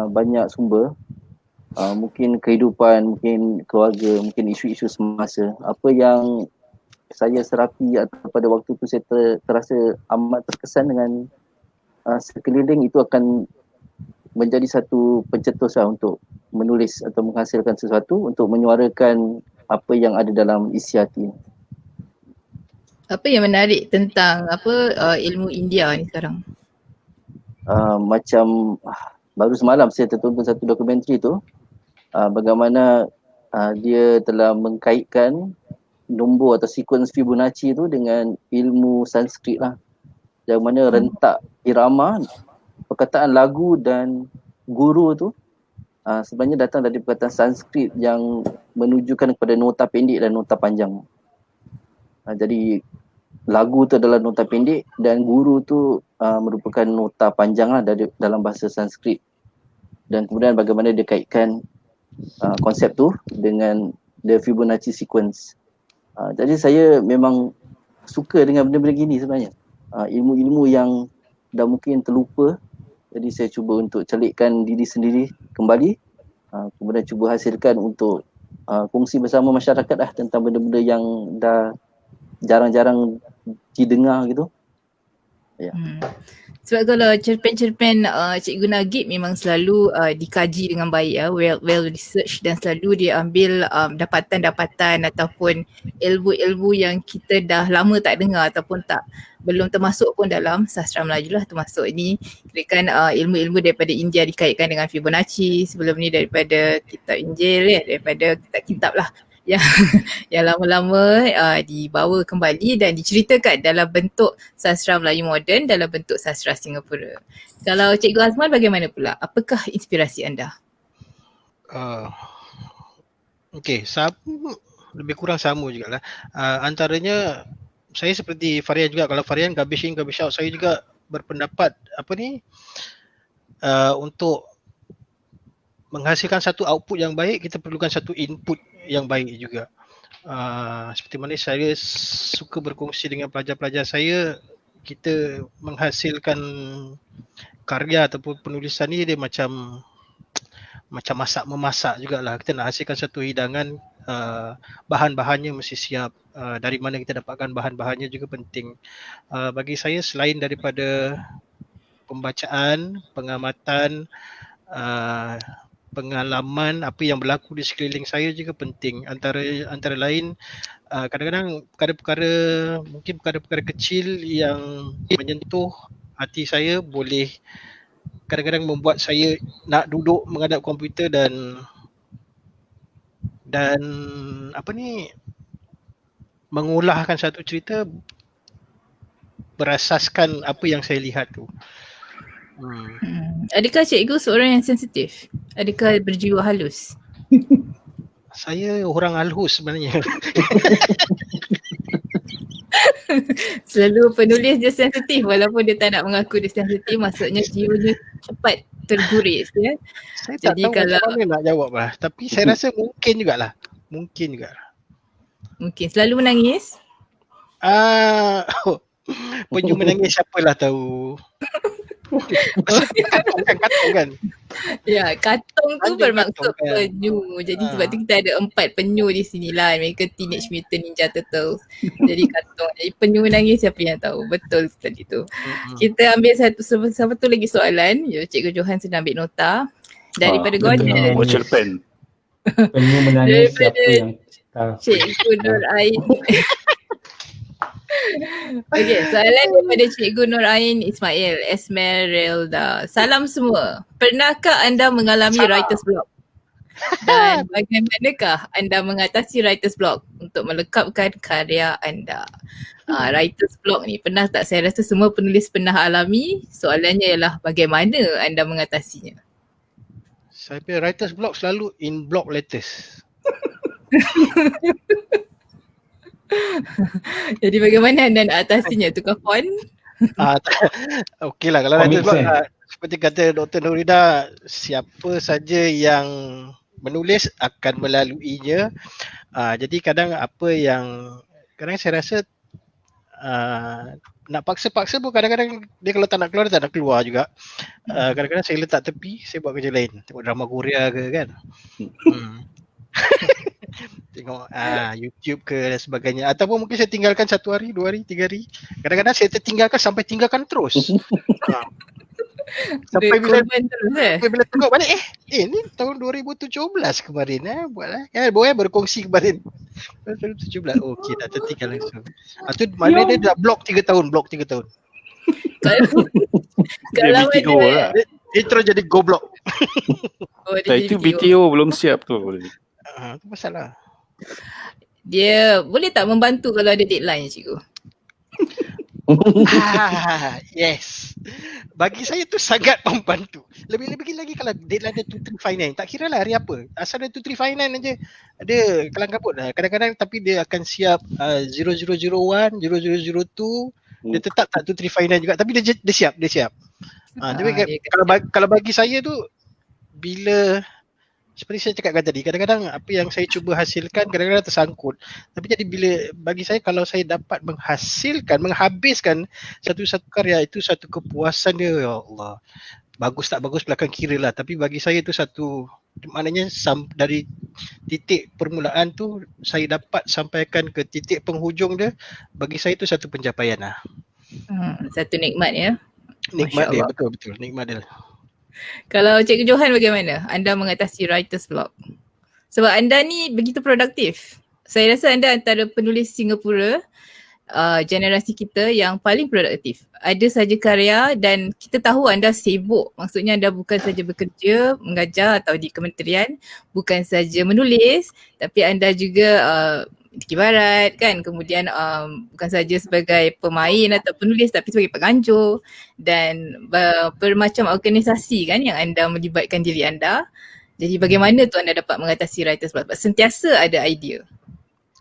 banyak sumber. Mungkin kehidupan, mungkin keluarga, mungkin isu-isu semasa. Apa yang saya serapi atau pada waktu tu saya terasa amat terkesan dengan sekeliling, itu akan menjadi satu pencetus untuk menulis atau menghasilkan sesuatu untuk menyuarakan apa yang ada dalam isi hati. Apa yang menarik tentang ilmu India ni sekarang? Macam baru semalam saya tertonton satu dokumentari tu, bagaimana dia telah mengkaitkan nombor atau sequence Fibonacci tu dengan ilmu Sanskrit lah. Yang mana rentak irama, perkataan lagu dan guru tu sebenarnya datang dari perkataan Sanskrit yang menunjukkan kepada nota pendek dan nota panjang. Jadi lagu tu adalah nota pendek dan guru tu merupakan nota panjang lah dalam bahasa Sanskrit. Dan kemudian bagaimana dia kaitkan konsep tu dengan the Fibonacci sequence. Jadi saya memang suka dengan benda-benda gini sebenarnya. Ilmu-ilmu yang dah mungkin terlupa. Jadi saya cuba untuk celikkan diri sendiri kembali. Kemudian cuba hasilkan untuk kongsi bersama masyarakat lah tentang benda-benda yang dah jarang-jarang didengar gitu. Ya. Sebab kalau cerpen-cerpen Cikgu Nagib memang selalu dikaji dengan baik ya, well research, dan selalu dia ambil dapatan-dapatan ataupun ilmu-ilmu yang kita dah lama tak dengar ataupun belum termasuk pun dalam sastra Melayu lah, termasuk ini kirakan ilmu-ilmu daripada India dikaitkan dengan Fibonacci, sebelum ni daripada kitab Injil ya, daripada kitab-kitab lah yang lama-lama dibawa kembali dan diceritakan dalam bentuk sastra Melayu moden, dalam bentuk sastra Singapura. Kalau Cikgu Azman bagaimana pula? Apakah inspirasi anda? Okey, lebih kurang sama jugalah. Antaranya saya seperti Farian juga. Kalau Farian garbage in, garbage out, saya juga berpendapat untuk menghasilkan satu output yang baik, kita perlukan satu input yang baik juga. Seperti mana saya suka berkongsi dengan pelajar-pelajar saya, kita menghasilkan karya ataupun penulisan ni dia macam masak-memasak jugalah. Kita nak hasilkan satu hidangan, bahan-bahannya mesti siap. Dari mana kita dapatkan bahan-bahannya juga penting. Bagi saya, selain daripada pembacaan, pengamatan, pengalaman apa yang berlaku di sekeliling saya juga penting. Antara lain kadang-kadang perkara-perkara kecil yang menyentuh hati saya boleh kadang-kadang membuat saya nak duduk menghadap komputer dan mengulahkan satu cerita berasaskan apa yang saya lihat tu. Adakah cikgu seorang yang sensitif? Adakah berjiwa halus? Saya orang halus sebenarnya. Selalu penulis dia sensitif walaupun dia tak nak mengaku dia sensitif, maksudnya jiwanya cepat terguris ya. Saya tak tahu macam mana nak jawab lah. Tapi saya rasa mungkin jugalah. Mungkin. Selalu menangis? Penyu menangis siapalah tahu. Katong kan? Ya, katong tu bermaksud kan? penyu. Jadi sebab tu kita ada 4 penyu di sini lah. Mereka Teenage Mutant Ninja Turtles. Jadi katong. Jadi penyu menangis siapa yang tahu. Betul tadi tu. Kita ambil satu lagi soalan. Cikgu Johan sedang ambil nota. Daripada Gordon. Cerpen. Penyu menangis siapa yang tahu. Cikgu Nur Ain. Okey, soalan daripada Cikgu Nur Ain Ismail Esmeralda. Salam semua. Pernahkah anda mengalami writer's block? Dan bagaimanakah anda mengatasi writer's block untuk melengkapkan karya anda? Writer's block ni pernah tak? Saya rasa semua penulis pernah alami. Soalannya ialah bagaimana anda mengatasinya? Saya punya writer's block selalu in block letters. Jadi bagaimana anda nak atasinya? Tukar font? Okey lah, kalau writer's block seperti kata Dr. Nurida, siapa saja yang menulis akan melaluinya. Jadi kadang saya rasa nak paksa-paksa pun kadang-kadang dia kalau tak nak keluar juga. Kadang-kadang saya letak tepi, saya buat kerja lain. Tengok drama Korea ke kan. Tengok YouTube ke dan sebagainya. Ataupun mungkin saya tinggalkan 1 hari, 2 hari, 3 hari. Kadang-kadang saya tinggalkan terus. Sampai bila tengok balik ni tahun 2017 kemarin buatlah. Boleh berkongsi kemarin. 2017. Okey, dah tertinggal langsung. Tu mana dia dah blok 3 tahun. Kalau BTO lah. Dia terus jadi goblok. Itu BTO belum siap tu. Tu masalah. Dia boleh tak membantu kalau ada deadline, cikgu? Yes. Bagi saya tu sangat membantu. Lebih-lebih lagi kalau deadline dia 2359. Tak kira lah hari apa. Asal dia 2359 aja. Dia kelang kabut lah. Kadang-kadang tapi dia akan siap 0001, 0002. Dia tetap tak 2359 juga. Tapi dia siap. Tapi kalau bagi saya tu bila seperti saya cakapkan tadi, kadang-kadang apa yang saya cuba hasilkan kadang-kadang tersangkut. Tapi jadi bagi saya kalau saya dapat menghabiskan satu karya, itu satu kepuasan dia. Ya Allah. Bagus tak bagus belakang kira lah. Tapi bagi saya itu satu, maknanya dari titik permulaan tu saya dapat sampaikan ke titik penghujung dia, bagi saya itu satu pencapaian lah. Satu nikmat ya. Nikmat Masya dia, Allah. betul-betul. Nikmat dia. Kalau Cikgu Johan bagaimana? Anda mengatasi writer's block. Sebab anda ni begitu produktif. Saya rasa anda antara penulis Singapura generasi kita yang paling produktif. Ada saja karya dan kita tahu anda sibuk. Maksudnya anda bukan saja bekerja, mengajar atau di kementerian, bukan saja menulis, tapi anda juga kibarat kan, kemudian bukan saja sebagai pemain atau penulis tapi sebagai penganjur dan bermacam organisasi kan yang anda melibatkan diri anda. Jadi bagaimana tu anda dapat mengatasi writer's block? Sentiasa ada idea.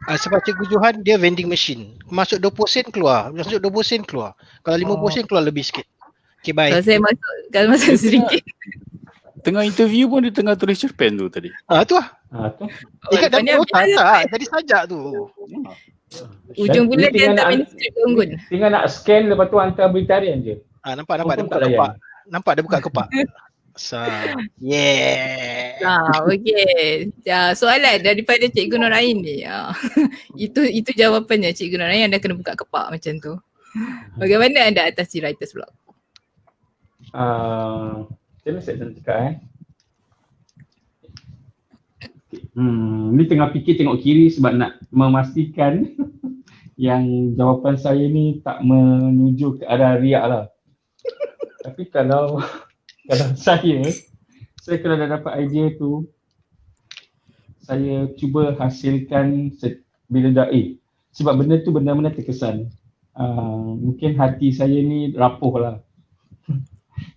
Sebab Cikgu Johan dia vending machine. Masuk 20 sen keluar. Masuk 20 sen keluar. Kalau 50 sen keluar lebih sikit. Okay, bye. Kalau saya masuk RM1. Tengah interview pun dia tengah tulis cerpen tu tadi. Tu lah. Tu. Ikat dalam lepas ni otak tak. Jadi sajak tu. Ujung bulan dia hantar manuskrip ke Unggun. Tinggal nak scan, lepas tu hantar berita harian je. Nampak dia Confirm buka tak layan. kepak. Nampak dia buka kepak. Yeah. Okey. Soalan daripada Cikgu Nur Ain ni. Itu jawapannya Cikgu Nur Ain, anda kena buka kepak macam tu. Bagaimana anda atasi writer's block? Macam mana saya nak cakap ni tengah fikir tengok kiri sebab nak memastikan yang jawapan saya ni tak menuju ke arah riak lah. Tapi kalau saya kalau dah dapat idea tu, saya cuba hasilkan bila dah sebab benda tu benar-benar terkesan. Mungkin hati saya ni rapuh lah.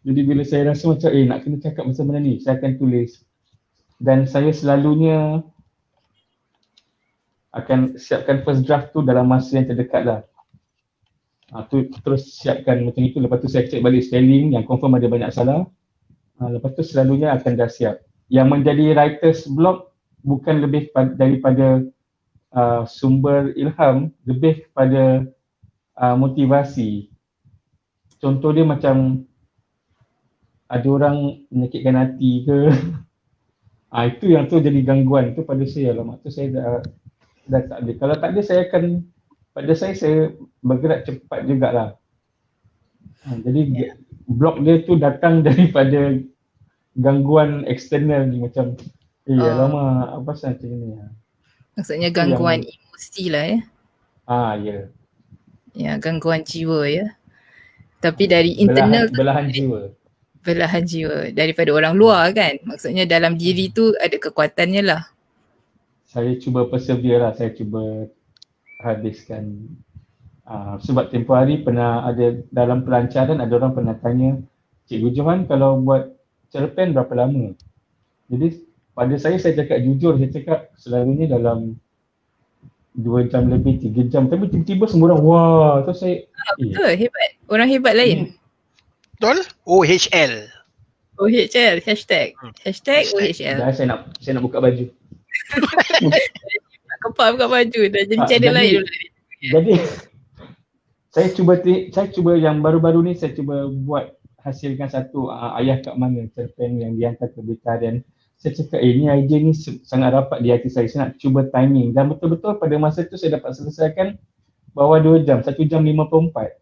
Jadi bila saya rasa macam nak kena cakap macam mana ni, saya akan tulis. Dan saya selalunya akan siapkan first draft tu dalam masa yang terdekat lah. Tu terus siapkan macam itu, lepas tu saya cek balik spelling yang confirm ada banyak salah. Lepas tu selalunya akan dah siap. Yang menjadi writer's block bukan lebih daripada sumber ilham, lebih kepada motivasi. Contoh dia macam ada orang menyakitkan hati ke. Itu yang tu jadi gangguan tu pada saya. Lama tu saya dah tak ada. Kalau tak ada saya bergerak cepat jugalah. Jadi blok dia tu datang daripada gangguan eksternal ni macam alamak apa pasal macam ni. Maksudnya gangguan emosi lah ya. Ya. Ya, gangguan jiwa ya. Tapi dari internal belahan jiwa daripada orang luar kan. Maksudnya dalam diri tu ada kekuatannya lah. Saya cuba persevere lah, saya cuba habiskan. Sebab tempoh hari pernah ada dalam pelancaran ada orang pernah tanya, Cikgu Johan kalau buat cerpen berapa lama? Jadi pada saya cakap jujur, saya cakap selalunya dalam 2 jam lebih, 3 jam. Tapi tiba-tiba semua orang wah, tu saya betul, hebat. Orang hebat lain. Betul? OHL. OHL, hashtag OHL. Dah saya nak buka baju. Nak kepak buka baju dah jadi channel lain dulu. Jadi saya cuba yang baru-baru ni saya cuba buat hasilkan satu ayah kat mana cerpen yang dihantar ke berita harian. Saya cakap ni idea ni sangat rapat di hati saya. Saya nak cuba timing dan betul-betul pada masa tu saya dapat selesaikan bawah 2 jam, 1 jam 54.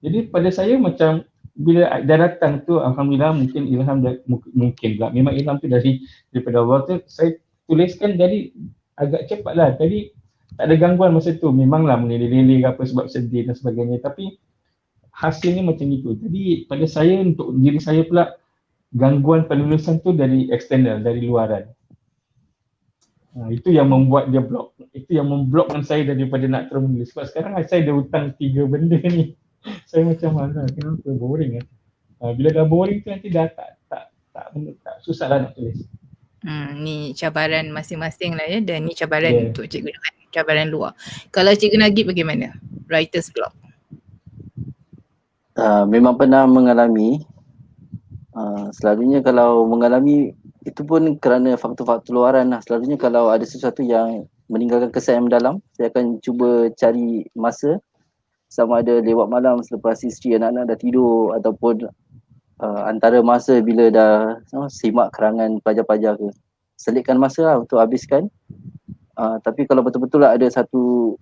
Jadi pada saya macam bila dah datang tu alhamdulillah mungkin ilham mungkin pula memang ilham tu daripada Allah tu saya tuliskan jadi agak cepat lah. Jadi tak ada gangguan masa tu, memanglah meleleh-leleh apa sebab sedih dan sebagainya, tapi hasilnya macam itu. Jadi pada saya untuk diri saya pula gangguan penulisan tu dari eksternal, dari luaran. Itu yang membuat dia blok. Itu yang memblokkan saya daripada nak terus menulis. Sebab sekarang saya ada hutang 3 benda ni. Saya macam mana, kenapa boring bila dah boring tu nanti dah tak susah lah nak tulis. Ni cabaran masing-masing lah ya, dan ni cabaran untuk Cikgu Johan, cabaran luar. Kalau Cikgu Nagib bagaimana? Writer's block. Memang pernah mengalami. Selalunya kalau mengalami itu pun kerana faktor-faktor luaran lah. Selalunya kalau ada sesuatu yang meninggalkan kesan yang mendalam, saya akan cuba cari masa, sama ada lewat malam selepas isteri anak-anak dah tidur ataupun antara masa bila dah simak kerangan pelajar-pelajar ke, selitkan masa lah untuk habiskan. Tapi kalau betul-betul lah ada satu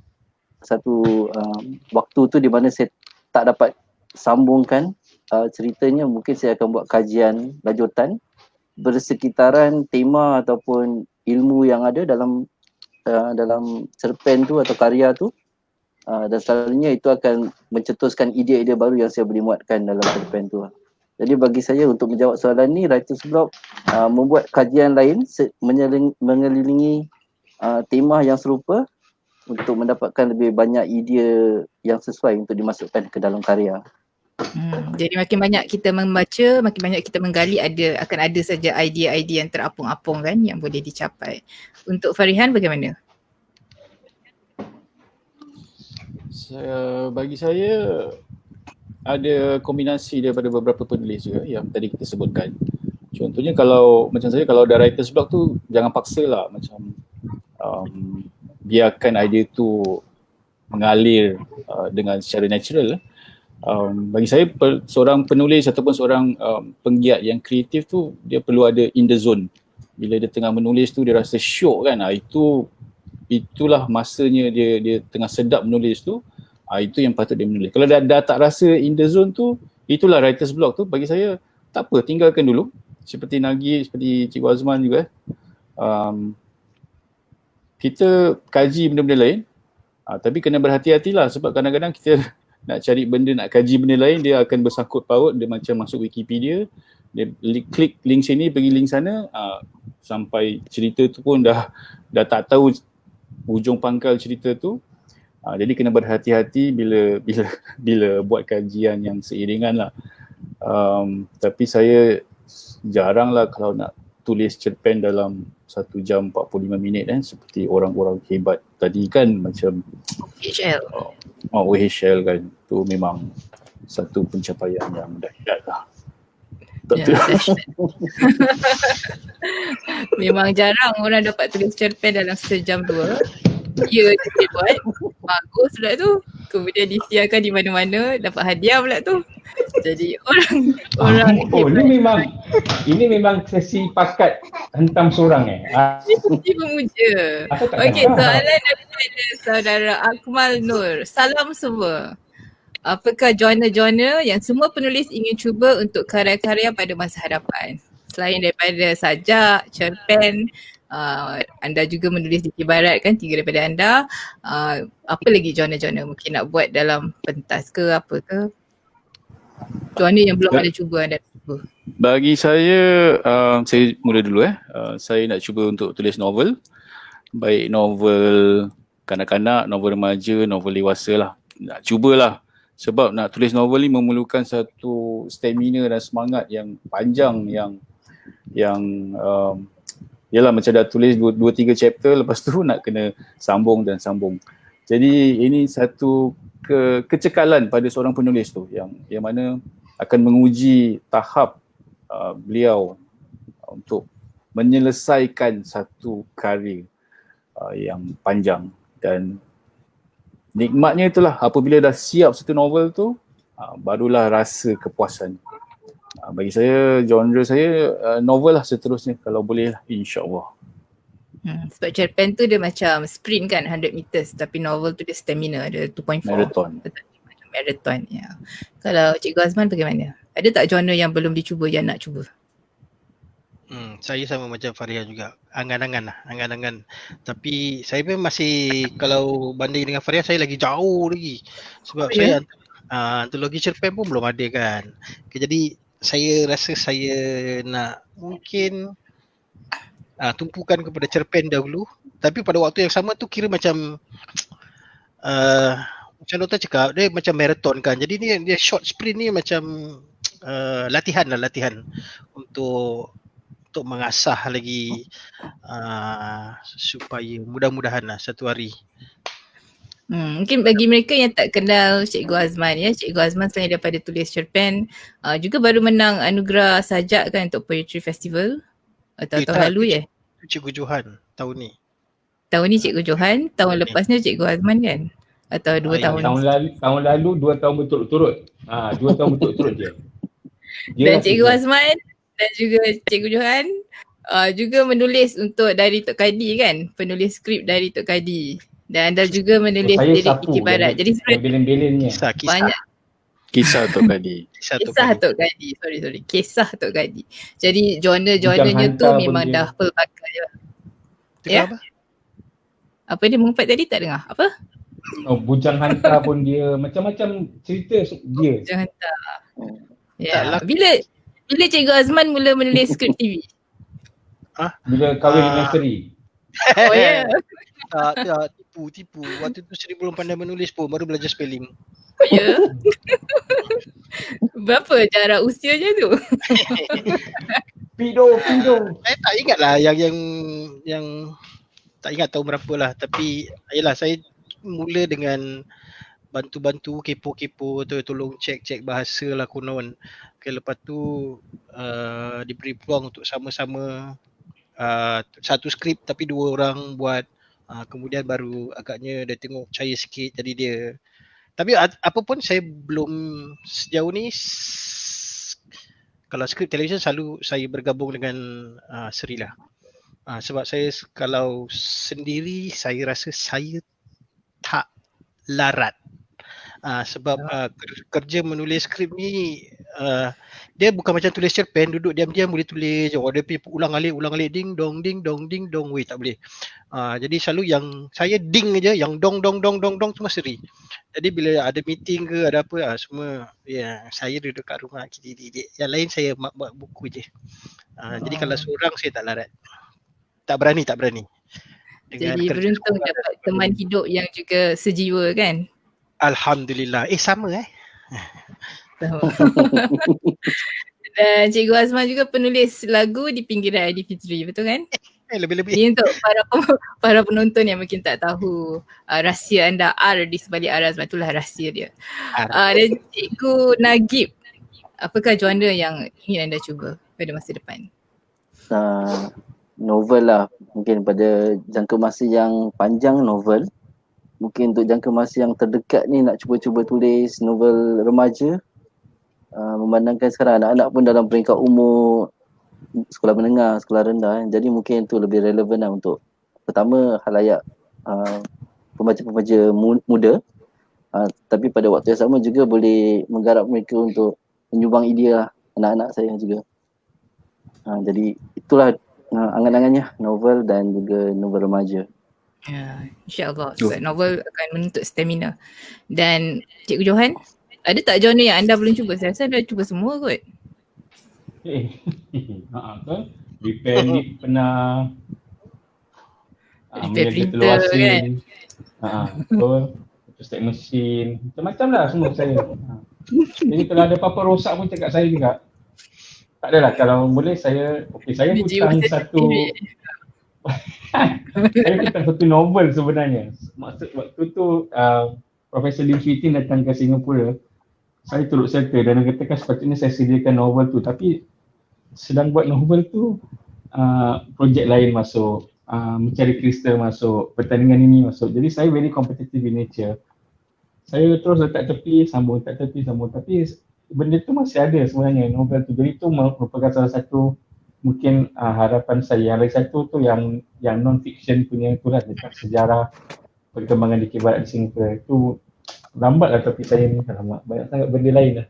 waktu tu di mana saya tak dapat sambungkan ceritanya mungkin saya akan buat kajian lanjutan bersekitaran tema ataupun ilmu yang ada dalam cerpen tu atau karya tu, dan selalunya itu akan mencetuskan ide-ide baru yang saya boleh muatkan dalam cerpen tu. Jadi bagi saya untuk menjawab soalan ni, writer's block membuat kajian lain mengelilingi tema yang serupa untuk mendapatkan lebih banyak idea yang sesuai untuk dimasukkan ke dalam karya. Jadi makin banyak kita membaca, makin banyak kita menggali, akan ada saja idea-idea yang terapung-apung kan yang boleh dicapai. Untuk Farihan bagaimana? Bagi saya ada kombinasi daripada beberapa penulis juga yang tadi kita sebutkan. Contohnya kalau macam saya, kalau ada writer's block tu jangan paksa lah, macam biarkan idea tu mengalir dengan secara natural. Bagi saya seorang penulis ataupun seorang penggiat yang kreatif tu dia perlu ada in the zone. Bila dia tengah menulis tu dia rasa syok kan, itulah masanya dia tengah sedap menulis tu. Itu yang patut dia menulis. Kalau dah tak rasa in the zone tu, itulah writer's block tu. Bagi saya tak apa, tinggalkan dulu. Seperti Nagi, seperti Cikgu Azman juga, kita kaji benda-benda lain, tapi kena berhati-hatilah sebab kadang-kadang kita nak cari benda, nak kaji benda lain, dia akan bersangkut paut, dia macam masuk Wikipedia, dia klik link sini, pergi link sana, sampai cerita tu pun dah tak tahu ujung pangkal cerita tu. Jadi kena berhati-hati bila buat kajian yang seiringan lah. Tapi saya jarang lah kalau nak tulis cerpen dalam 1 jam 45 minit seperti orang-orang hebat tadi kan, macam OHL. OHL kan, tu memang satu pencapaian yang dahsyat lah. Memang jarang orang dapat tulis cerpen dalam 1 jam 2. Ya, dia buat bagus pula tu, kemudian disiarkan di mana-mana, dapat hadiah pula tu. Jadi orang ini memang sesi pakat hentam seorang Dia memuja. Okey, soalan daripada saudara Akmal Nur. Salam semua. Apakah genre-genre yang semua penulis ingin cuba untuk karya-karya pada masa hadapan? Selain daripada sajak, cerpen, anda juga menulis di Barat kan, 3 daripada anda. Apa lagi genre-genre mungkin nak buat dalam pentas ke apa ke? Genre yang belum ada cuba anda cuba. Bagi saya mula dulu saya nak cuba untuk tulis novel. Baik novel kanak-kanak, novel remaja, novel dewasa lah. Nak cubalah. Sebab nak tulis novel ni memerlukan satu stamina dan semangat yang panjang yang yalah, macam dah tulis 2-3 chapter, lepas tu nak kena sambung dan sambung. Jadi ini satu kecekalan pada seorang penulis tu yang mana akan menguji tahap beliau untuk menyelesaikan satu karya yang panjang. Dan nikmatnya itulah apabila dah siap satu novel tu, barulah rasa kepuasan. Bagi saya, genre saya novel lah seterusnya kalau boleh lah, insyaAllah. Sebab cerpen tu dia macam sprint kan, 100 meters, tapi novel tu dia stamina, ada 2.4. Marathon, ya. Kalau Cikgu Azman bagaimana? Ada tak genre yang belum dicuba yang nak cuba? Saya sama macam Fariha juga, angan-angan. Tapi saya pun masih, kalau banding dengan Fariha, saya lagi jauh lagi. Sebab saya antologi cerpen pun belum ada kan. Jadi saya rasa saya nak mungkin tumpukan kepada cerpen dahulu. Tapi pada waktu yang sama tu kira macam macam doktor cakap, dia macam marathon kan. Jadi dia short sprint ni macam latihan untuk mengasah lagi supaya mudah-mudahan lah satu hari. Mungkin bagi mereka yang tak kenal Cikgu Azman ya, Cikgu Azman selain daripada tulis cerpen, juga baru menang anugerah sajak kan untuk Poetry Festival atau tahun lalu ya? Cikgu Johan tahun ni. Tahun ni Cikgu Johan, tahun lepasnya Cikgu Azman kan? Atau 2 tahun? Tahun lalu 2 tahun berturut-turut. 2 tahun berturut-turut je. Dan Cikgu Azman dan juga Cikgu Johan juga menulis untuk dari Tok Kadi kan? Penulis skrip dari Tok Kadi. Dan anda juga menulis lirik Kiki Barat. Jadi sebenarnya belen-belennya. Kisah Tok Kadi. Kisah Tok Kadi. Sorry. Kisah Tok Kadi. Jadi genre-genrenya tu Hantar pun memang dia. dah pelbagai lah. Itu Ya? apa? Apa dia mengumpat tadi tak dengar? Apa? Bujang Hantar pun dia, macam-macam cerita dia. Jangan tak. Tak lah. Ya. Bila Cikgu Azman mula menulis skrip TV? Bila kahwin dengan Seri. Oh ya. Tak, tipu. Waktu tu Seri belum pandai menulis pun, baru belajar spelling. Oh ya. Berapa jarak usianya tu? Pido. Saya tak ingat lah yang tak ingat tahun berapa lah. Tapi yelah, saya mula dengan bantu-bantu kepo-kepo tu, tolong cek bahasa lah konon. Okay, lepas tu diberi peluang untuk sama-sama satu skrip tapi 2 orang buat. Kemudian baru agaknya dia tengok percaya sikit, jadi dia. Tapi apa pun saya belum sejauh ni kalau skrip televisyen selalu saya bergabung dengan Seri lah. Sebab saya kalau sendiri saya rasa saya tak larat. Sebab kerja menulis skrip ni dia bukan macam tulis cerpen, duduk diam-diam boleh tulis. Dia pergi ulang alik ding dong weh, tak boleh. Jadi selalu yang saya ding aja, yang dong semua Seri. Jadi bila ada meeting ke ada apa semua saya duduk kat rumah didik. Yang lain saya buat buku je. Jadi kalau seorang saya tak larat. Tak berani. Jadi beruntung dapat teman hidup yang juga sejiwa kan? Alhamdulillah. Sama Dan Cikgu Azman juga penulis lagu di pinggiran Aidil Fitri, betul kan? Lebih-lebih. Ini untuk para penonton yang mungkin tak tahu rahsia anda R di sebalik R Azman, itulah rahsia dia. Dan Cikgu Nagib, apakah genre yang ingin anda cuba pada masa depan? Novel lah, mungkin pada jangka masa yang panjang novel. Mungkin untuk jangka masa yang terdekat ni nak cuba-cuba tulis novel remaja. Memandangkan sekarang anak-anak pun dalam peringkat umur sekolah menengah, sekolah rendah. Jadi mungkin itu lebih relevan lah untuk pertama halayak pembaca-pembaca muda. Tapi pada waktu yang sama juga boleh menggarap mereka untuk menyumbang idea lah, anak-anak saya juga. Jadi itulah angan-angannya, novel dan juga novel remaja. Ya, insyaAllah. Sebab novel akan menuntut stamina. Dan Cikgu Johan, ada tak genre yang anda belum cuba? Saya rasa anda cuba semua kot. Betul. Repair lift pernah. Repair menjaga printer telur asin. kan? Betul. Stek mesin. Macam-macam lah semua saya. Jadi kalau ada apa-apa rosak pun cakap saya juga. Tak adalah, kalau boleh saya hutang satu. Saya hutang satu novel sebenarnya. Maksud waktu tu Profesor Lim Swee Tin datang ke Singapura. Saya turut serta dan dia katakan sepatutnya saya sediakan novel tu, tapi sedang buat novel tu projek lain masuk, mencari kristal masuk, pertandingan ini masuk. Jadi saya very competitive in nature. Saya terus letak tepi, sambung, tapi benda tu masih ada sebenarnya novel tu. Jadi tu merupakan salah satu mungkin harapan saya. Yang lagi satu tu yang non-fiction punya tu lah, tentang sejarah perkembangan dikir barat di Singapura. Itu lambat lah, tapi saya ni banyak sangat benda lain lah.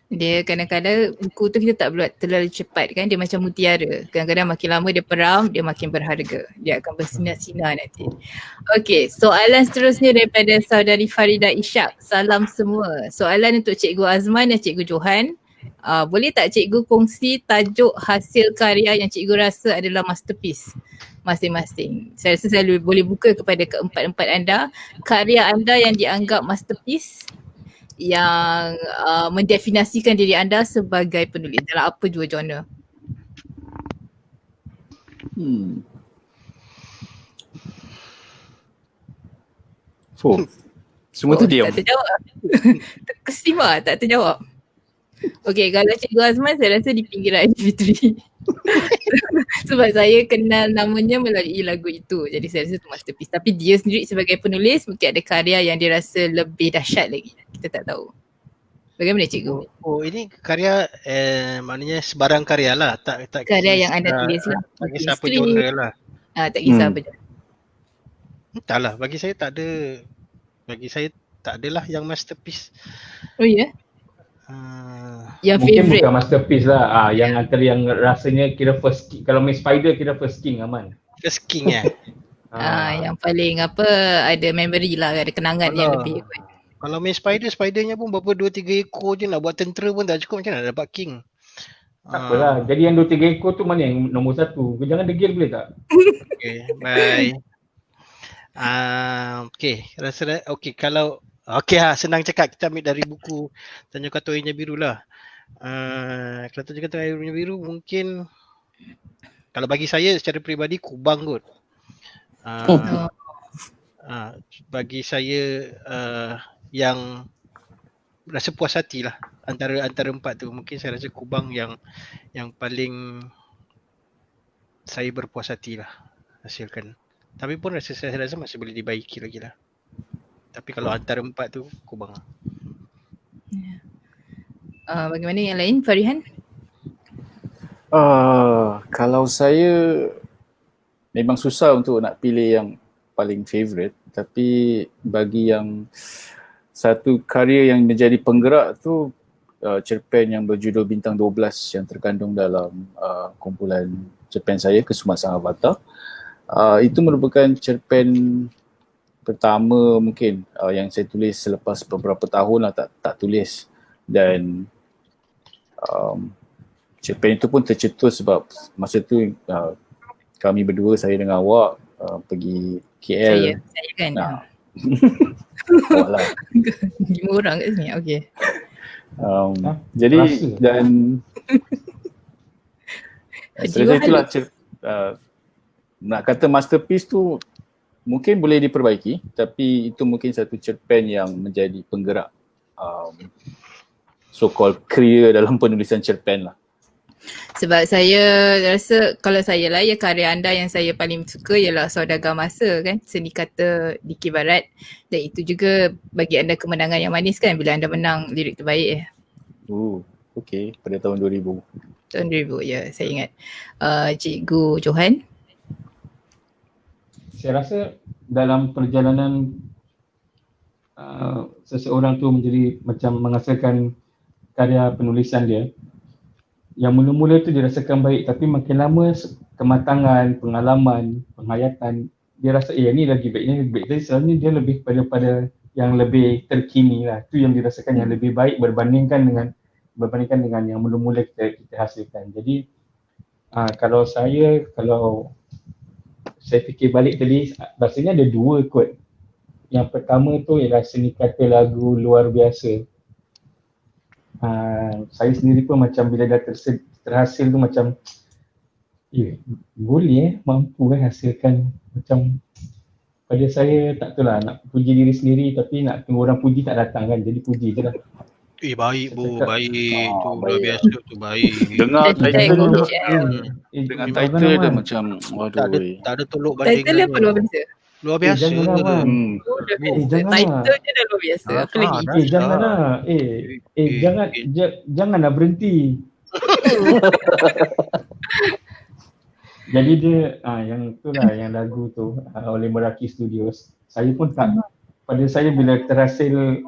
Dia kadang-kadang buku tu kita tak buat terlalu cepat kan, dia macam mutiara. Kadang-kadang makin lama dia peram, dia makin berharga. Dia akan bersinar-sinar nanti. Okey, soalan seterusnya daripada saudari Farida Ishak. Salam semua. Soalan untuk Cikgu Azman dan Cikgu Johan. Boleh tak Cikgu kongsi tajuk hasil karya yang Cikgu rasa adalah masterpiece masing-masing? Saya rasa saya boleh buka kepada keempat-empat anda. Karya anda yang dianggap masterpiece yang mendefinisikan diri anda sebagai penulis dalam apa dua genre? Semua tu diam. Tak terjawab. Terkesima tak terjawab. Okey, kalau Cikgu Azman saya rasa di pinggiran Aidil Fitri. Sebab saya kenal namanya melalui lagu itu. Jadi saya rasa itu masterpiece. Tapi dia sendiri sebagai penulis mungkin ada karya yang dia rasa lebih dahsyat lagi. Kita tak tahu. Bagaimana Cikgu? Oh, ini karya maknanya sebarang karya lah. Tak karya yang anda tulis lah. Tak kisah apa genre lah. Tak kisah apa genre. Entahlah, bagi saya tak ada. Bagi saya tak adalah yang masterpiece. Oh ya? Yang Mungkin favourite. bukan masterpiece lah. Yang antara yang rasanya kira first king. Kalau main Spider kira first king aman. First king Yang paling ada memory lah, ada kenangan yang lebih kuat. Kalau main Spidernya pun berapa 2-3 ekor je, nak buat tentera pun tak cukup, macam mana nak dapat king? Tak apalah. Jadi yang 2-3 ekor tu mana yang nombor 1? Jangan degil boleh tak? Okay, bye. Okay, rasa okay kalau senang cakap, kita ambil dari buku Tanjung Katong Airnya Biru lah. Kalau Tanjung Katong Airnya Biru mungkin kalau bagi saya secara peribadi Kubang kot. Bagi saya yang rasa puas hati lah antara empat tu, mungkin saya rasa Kubang yang paling saya berpuas hati lah hasilkan. Tapi pun saya rasa masih boleh dibaiki lagi lah. Tapi kalau antara empat tu Kubang. Bagaimana yang lain, Farihan? Kalau saya memang susah untuk nak pilih yang paling favourite, tapi bagi yang satu karya yang menjadi penggerak tu cerpen yang berjudul Bintang 12 yang terkandung dalam kumpulan cerpen saya Kesumat Sang Avatar. Itu merupakan cerpen pertama mungkin yang saya tulis selepas beberapa tahun lah tak tulis, dan cerpen itu pun tercetus sebab masa tu kami berdua, saya dengan awak pergi KL. Saya kan. Awak lah. 5 orang kat sini. Okey. Jadi dan saya rasa itulah nak kata masterpiece tu mungkin boleh diperbaiki, tapi itu mungkin satu cerpen yang menjadi penggerak so-called career dalam penulisan cerpen lah. Sebab saya rasa kalau saya lah, karya anda yang saya paling suka ialah Saudagar Masa kan, seni kata Diki Barat, dan itu juga bagi anda kemenangan yang manis kan bila anda menang lirik terbaik. Okey, pada tahun 2000. Tahun 2000, ya, saya ingat. Cikgu Johan? Saya rasa dalam perjalanan seseorang tu menjadi macam menghasilkan karya penulisan dia, yang mula-mula tu dirasakan baik, tapi makin lama kematangan, pengalaman, penghayatan, dia rasa ni lagi baik, ni lebih baik. Jadi sebenarnya dia lebih pada yang lebih terkini lah. Itu yang dirasakan yang lebih baik berbandingkan dengan yang mula-mula kita hasilkan. Jadi kalau saya fikir balik tadi, rasanya ada 2 kot. Yang pertama tu ialah seni kata lagu luar biasa. Saya sendiri pun macam bila dah terhasil tu macam boleh mampu hasilkan, macam pada saya tak tahu lah, nak puji diri sendiri tapi nak tunggu orang puji tak datang kan, jadi puji je lah. Baik bu, baik tu luar biasa tu, baik. Dengar title dia macam tak ada tolok banding. Title apa luar biasa? Luar biasa. Title je dah luar biasa. Apa lagi? Janganlah. Janganlah berhenti. Jadi dia yang tu lah, yang lagu tu oleh Meraki Studios. Saya pun pada saya bila terhasil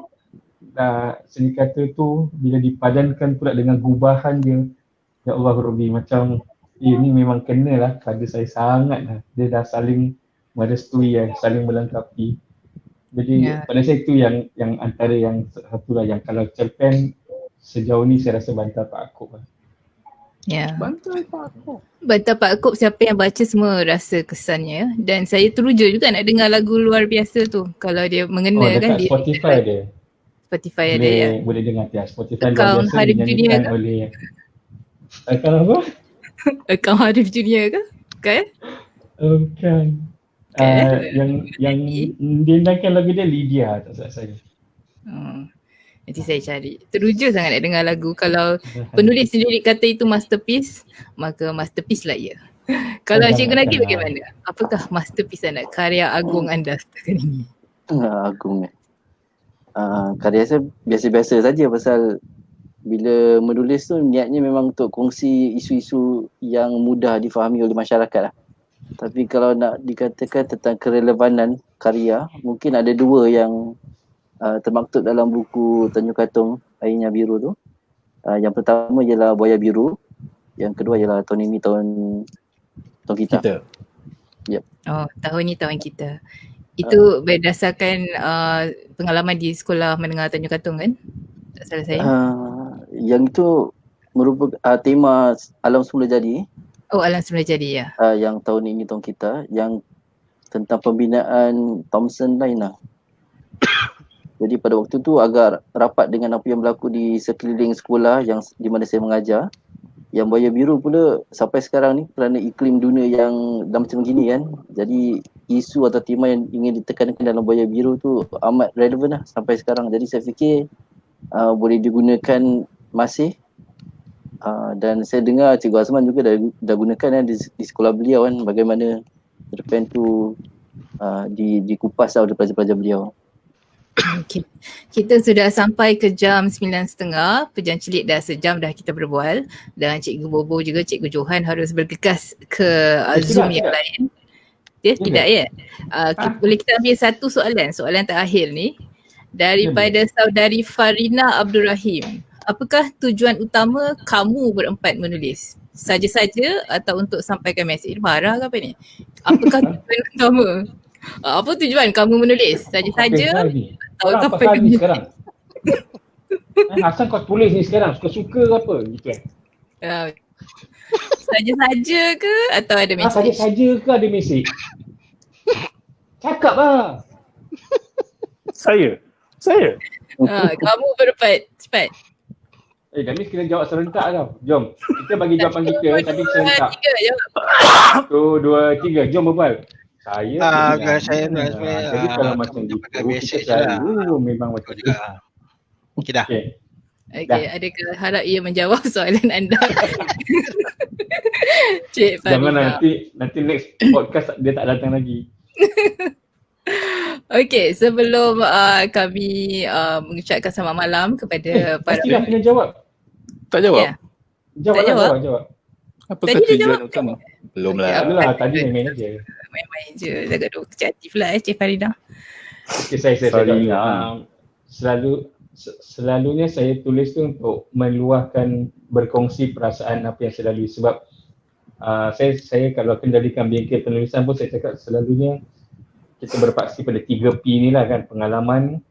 seni kata tu, bila dipadankan pula dengan gubahan dia, ya Allah Rabbi, macam ni memang kena lah pada saya sangat lah. Dia dah saling merestui, saling melengkapi. Jadi pada saya itu yang antara yang satu lah, yang kalau cerpen sejauh ni saya rasa Bantal Pak Akop lah. Bantal Pak Akop, siapa yang baca semua rasa kesannya, dan saya teruja juga nak dengar lagu luar biasa tu kalau dia mengena kan. Dekat Spotify ada. Spotify ada ya. Boleh dengar Spotify luar biasa dinyanyikan oleh akaun apa? Akaun Harif Junior ke? Bukan? Bukan. Yang dia nyanyikan lagu dia Lydia, tak salah saya. Nanti saya cari. Teruja sangat nak dengar lagu. Kalau penulis sendiri kata itu masterpiece, maka masterpiece lah ia. Kalau Cikgu Nagih bagaimana? Apakah masterpiece anda, karya agung anda setakat ini? Agung karya saya biasa-biasa saja, pasal bila menulis tu niatnya memang untuk kongsi isu-isu yang mudah difahami oleh masyarakat lah. Tapi kalau nak dikatakan tentang kerelevanan karya, mungkin ada 2 yang termaktub dalam buku Tanjung Katong Airnya Biru tu. Yang pertama ialah Buaya Biru, yang kedua ialah tahun ini tahun kita. Oh, tahun ni tahun kita. Itu berdasarkan pengalaman di sekolah menengah Tanjung Katong kan? Tak salah saya. Yang itu merupakan tema Alam Semula Jadi. Oh, Alam Semula Jadi ya. Yang tahun ini tahun kita, yang tentang pembinaan Thomson Line lah. Jadi pada waktu tu agak rapat dengan apa yang berlaku di sekeliling sekolah yang di mana saya mengajar. Yang Buaya Biru pula sampai sekarang ni kerana iklim dunia yang dah macam gini kan. Jadi isu atau tema yang ingin ditekankan dalam Buaya Biru tu amat relevan lah sampai sekarang. Jadi saya fikir boleh digunakan masih. Dan saya dengar Cikgu Azman juga dah gunakan di sekolah beliau kan, bagaimana cerpen tu dikupas oleh pelajar-pelajar beliau. Okay. Kita sudah sampai ke jam 9.30, Pejam Celik dah sejam dah kita berbual dan Cikgu Bobo juga Cikgu Johan harus bergegas ke Zoom yang lain. Tidak ya? Boleh kita ambil satu soalan terakhir ni daripada saudari Farina Abdul Rahim. Apakah tujuan utama kamu berempat menulis? Saja-saja atau untuk sampaikan mesej? Marah ke apa ni? Apakah tujuan utama? Apa tujuan kamu menulis? Saja-saja atau sampaikan mesej? Sekarang? Asal kau tulis ni sekarang? Suka-suka ke apa? Gitu kan? Saja-saja ke atau ada mesej? Saja-saja ke ada mesej? Cakap lah. Saya. Kamu berempat, cepat. Kami kena jawab serentak tau. Jom. Kita bagi jawapan kita tapi serentak. 1, 2, 3. Jom berbual. Saya. Jadi kalau macam gitu, kita selalu memang macam tu. Okey dah. Okey, adakah harap ia menjawab soalan anda? Cik Farina. Jangan nanti next podcast dia tak datang lagi. Okey, sebelum kami mengucapkan selamat malam kepada para Pasti dah kena jawab. Tak jawab? Ya. Jawab. Apakah Tadi dia tujuan jawab. utama? Belum Okey, lah. Itulah tadi main je. Main-main je. Jangan duk kreatif lah Cik Farina. Okay, saya jawab. Selalunya saya tulis tu untuk meluahkan, berkongsi perasaan apa yang saya lalui. Sebab saya kalau kendalikan bengkel penulisan pun saya cakap selalunya kita berpaksi pada 3P ni lah kan, pengalaman,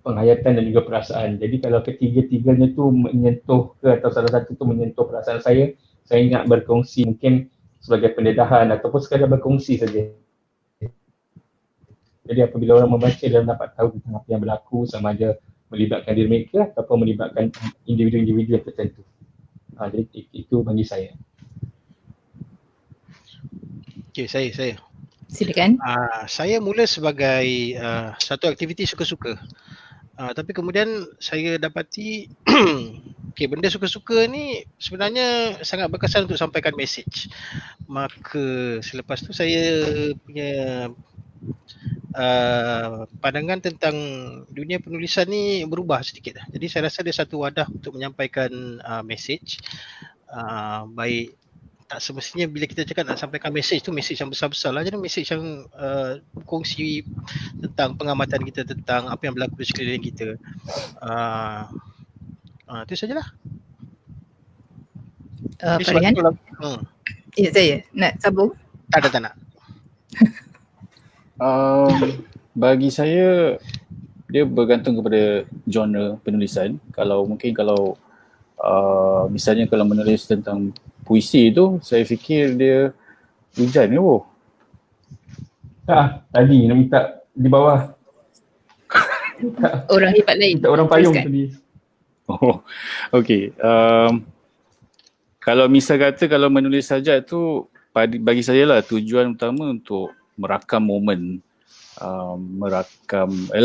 penghayatan dan juga perasaan. Jadi kalau ketiga-tiganya tu menyentuh ke atau salah satu tu menyentuh perasaan saya ingat berkongsi, mungkin sebagai pendedahan ataupun sekadar berkongsi saja. Jadi apabila orang membaca dan dapat tahu tentang apa yang berlaku, sama ada melibatkan diri mereka ataupun melibatkan individu-individu yang tertentu. Jadi itu bagi saya. Okey, saya. Silakan. Saya mula sebagai satu aktiviti suka-suka. Tapi kemudian saya dapati benda suka-suka ni sebenarnya sangat berkesan untuk sampaikan mesej. Maka selepas tu saya punya pandangan tentang dunia penulisan ni berubah sedikit. Jadi saya rasa ada satu wadah untuk menyampaikan mesej. Baik, tak semestinya bila kita cakap nak sampaikan mesej tu mesej yang besar-besar lah. Jadi mesej yang kongsi tentang pengamatan kita tentang apa yang berlaku di sekeliling kita. Itu sajalah. Farihan? Ya, saya nak sambung? Tak nak. Bagi saya dia bergantung kepada genre penulisan. Kalau misalnya kalau menulis tentang puisi tu, saya fikir dia hujan ke boh? Tadi nak minta di bawah. Orang hebat lain. Minta orang payung tadi. Okey. Kalau misal kata kalau menulis sajak tu, bagi saya lah tujuan utama untuk merakam momen.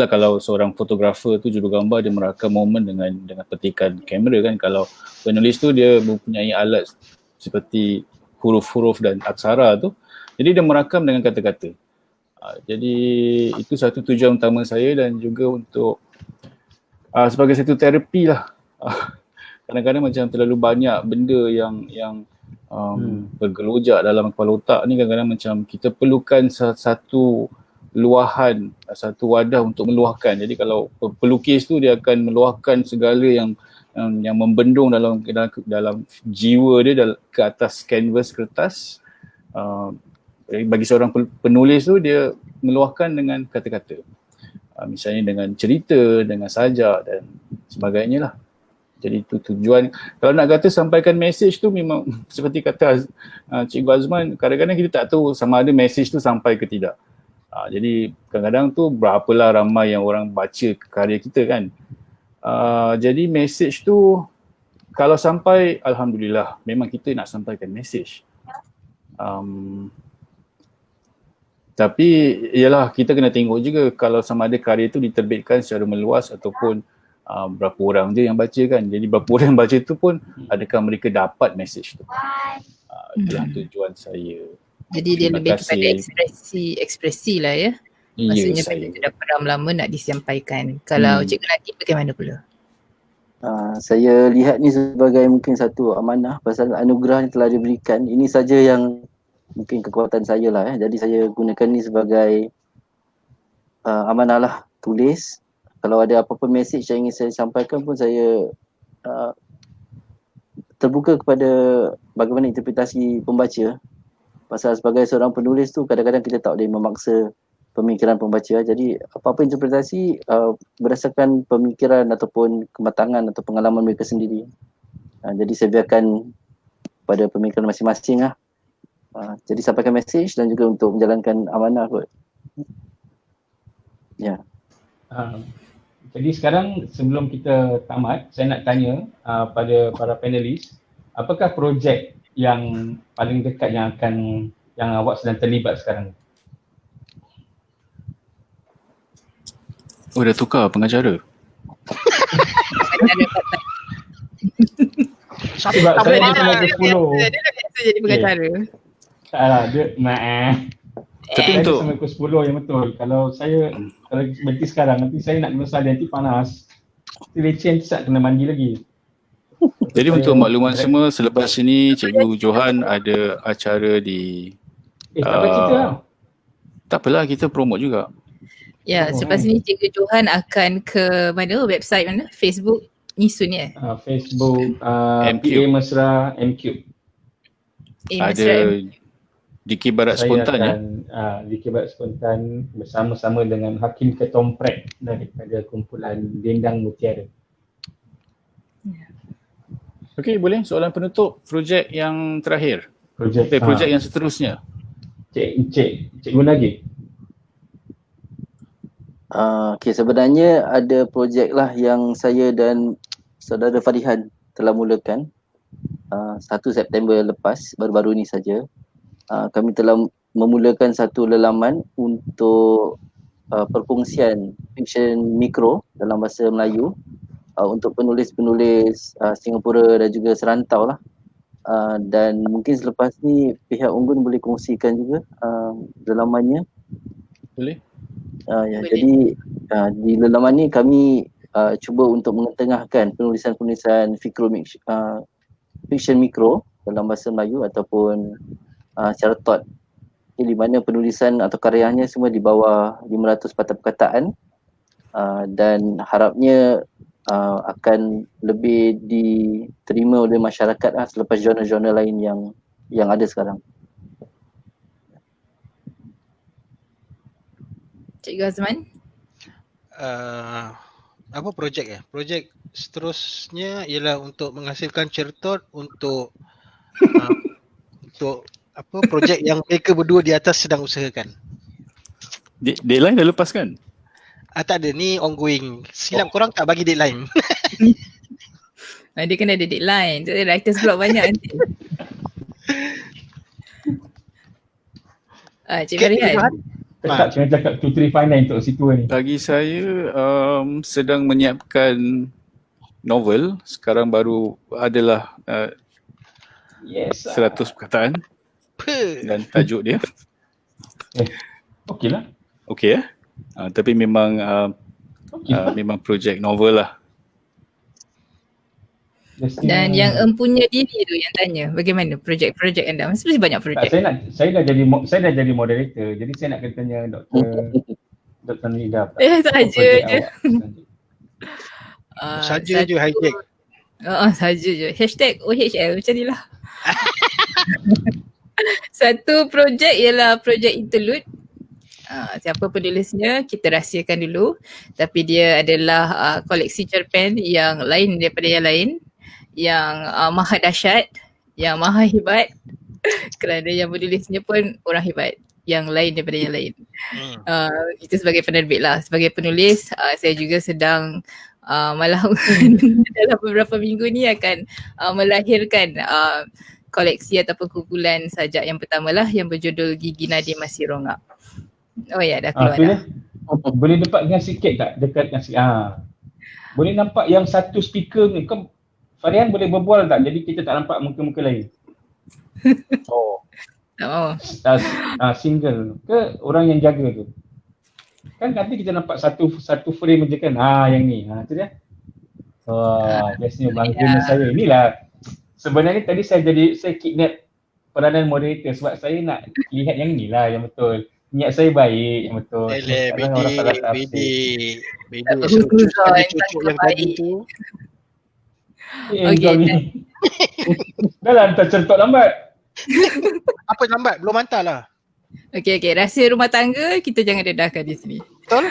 Kalau seorang fotografer tu jurugambar, dia merakam momen dengan petikan kamera kan. Kalau penulis tu dia mempunyai alat seperti huruf-huruf dan aksara tu, jadi dia merakam dengan kata-kata. Jadi itu satu tujuan utama saya dan juga untuk sebagai satu terapi lah. Kadang-kadang macam terlalu banyak benda yang bergelojak dalam kepala otak ni, kadang-kadang macam kita perlukan satu luahan, satu wadah untuk meluahkan. Jadi kalau pelukis tu dia akan meluahkan segala yang membendung dalam jiwa dia ke atas kanvas kertas. Bagi seorang penulis tu dia meluahkan dengan kata-kata. Misalnya dengan cerita, dengan sajak dan sebagainya lah. Jadi itu tujuan. Kalau nak kata sampaikan message tu memang seperti kata Cikgu Azman, kadang-kadang kita tak tahu sama ada message tu sampai ke tidak. Jadi kadang-kadang tu berapalah ramai yang orang baca karya kita kan. Jadi message tu kalau sampai, alhamdulillah, memang kita nak sampaikan message. Tapi ialah kita kena tengok juga kalau sama ada karya tu diterbitkan secara meluas ataupun berapa orang je yang baca kan. Jadi berapa orang yang baca tu pun adakah mereka dapat message tu. Itulah tujuan saya. Jadi dia lebih kepada ekspresi lah ya. Maksudnya benda tu dah peram lama nak disampaikan. Kalau Cikgu Latif bagaimana pula? Saya lihat ni sebagai mungkin satu amanah pasal anugerah yang telah diberikan. Ini saja yang mungkin kekuatan saya lah. Jadi saya gunakan ni sebagai amanah lah, tulis. Kalau ada apa-apa message yang ingin saya sampaikan pun saya terbuka kepada bagaimana interpretasi pembaca. Pasal sebagai seorang penulis tu kadang-kadang kita tak boleh memaksa pemikiran pembaca. Jadi apa-apa interpretasi berdasarkan pemikiran ataupun kematangan atau pengalaman mereka sendiri. Jadi saya biarkan pada pemikiran masing-masing lah. Jadi sampaikan message dan juga untuk menjalankan amanah kot. Ya. Jadi sekarang sebelum kita tamat, saya nak tanya pada para panelis, apakah projek yang paling dekat yang awak sedang terlibat sekarang? Oh, dah tukar pengacara. Sebab saya dah sampai ke 10. Dia dah biasa jadi pengacara. Tak lah, dia Tapi saya untuk sampai ke 10 yang betul. Kalau berhenti sekarang, nanti saya nak kena salin, nanti panas. Nanti leceh, nanti tak kena mandi lagi. jadi untuk makluman semua, selepas ini Cikgu Johan ada acara di Tak apa cerita lah. tak apalah, kita promote juga. Ya, selepas ni Cikgu Johan akan ke mana? Website mana? Facebook Nisun ya? Facebook, MQ. PA Mesra, MQ. Ada Dikir Barat Spontan ya. Dikir Barat Spontan bersama-sama dengan Hakim Ketomprek daripada kumpulan Dendang Mutiara. Okey, boleh soalan penutup projek yang terakhir. Projek yang seterusnya. Cikgu lagi. Okay, sebenarnya ada projek lah yang saya dan saudara Farihan telah mulakan 1 September lepas, baru-baru ni saja. Kami telah memulakan satu lelaman untuk perkongsian fiksyen mikro dalam bahasa Melayu untuk penulis-penulis Singapura dan juga serantau lah. Dan mungkin selepas ni pihak Unggun boleh kongsikan juga lelamannya. Boleh? Ya, jadi di lelaman ni kami cuba untuk mengetengahkan penulisan-penulisan fiksyen mikro dalam bahasa Melayu ataupun secara thought, di mana penulisan atau karyanya semua di bawah 500 patah perkataan, dan harapnya akan lebih diterima oleh masyarakat selepas jurnal-jurnal lain yang ada sekarang. Cikgu Azman? Apa projek ya? Projek seterusnya ialah untuk menghasilkan certot untuk untuk apa projek yang mereka berdua di atas sedang usahakan. Deadline dah lepas kan? Tak ada, ni ongoing. Silap korang tak bagi deadline. Dia kena ada deadline. Jadi writer's block banyak nanti. Cikgu Farihan? Tak kena cakap 2359 untuk situ ni. Bagi saya sedang menyiapkan novel. Sekarang baru adalah 100 perkataan dan tajuk dia. Okey lah. Okey ya. Tapi memang memang projek novel lah. Dan yang empunya diri tu yang tanya bagaimana projek-projek anda? Mesti banyak projek. Saya dah jadi moderator. Jadi saya nak kena tanya Dr. Nida. Saja je. Saja je hijack. Saja je. #OHL macam ni lah. Satu projek ialah projek interlude. Siapa penulisnya kita rahsiakan dulu, tapi dia adalah koleksi cerpen yang lain daripada yang lain, yang maha dahsyat, yang maha hebat kerana yang penulisnya pun orang hebat yang lain daripada yang lain. Itu sebagai penerbit lah. Sebagai penulis saya juga sedang malah dalam beberapa minggu ni akan melahirkan koleksi ataupun kumpulan sajak yang pertama lah yang berjudul Gigi Nadi Masih Rongak. Oh ya, dah keluar dah. Boleh dapatkan sikit tak dekat nasi? Boleh nampak yang satu speaker ni. Farihan boleh berbual tak? Jadi kita tak nampak muka-muka lain. Single ke orang yang jaga tu? Kan nanti kita nampak satu frame je kan. Yang ni. Tu dia. Biasanya bangganya saya. Inilah. Sebenarnya tadi saya kidnap peranan moderator sebab saya nak lihat yang ni lah yang betul. Niat saya baik yang betul. Bedi cucuk yang tadi tu. Dah lah hantar certok lambat. Apa lambat? Belum hantar lah. Okey, rahsia rumah tangga kita jangan dedahkan di sini. Betul?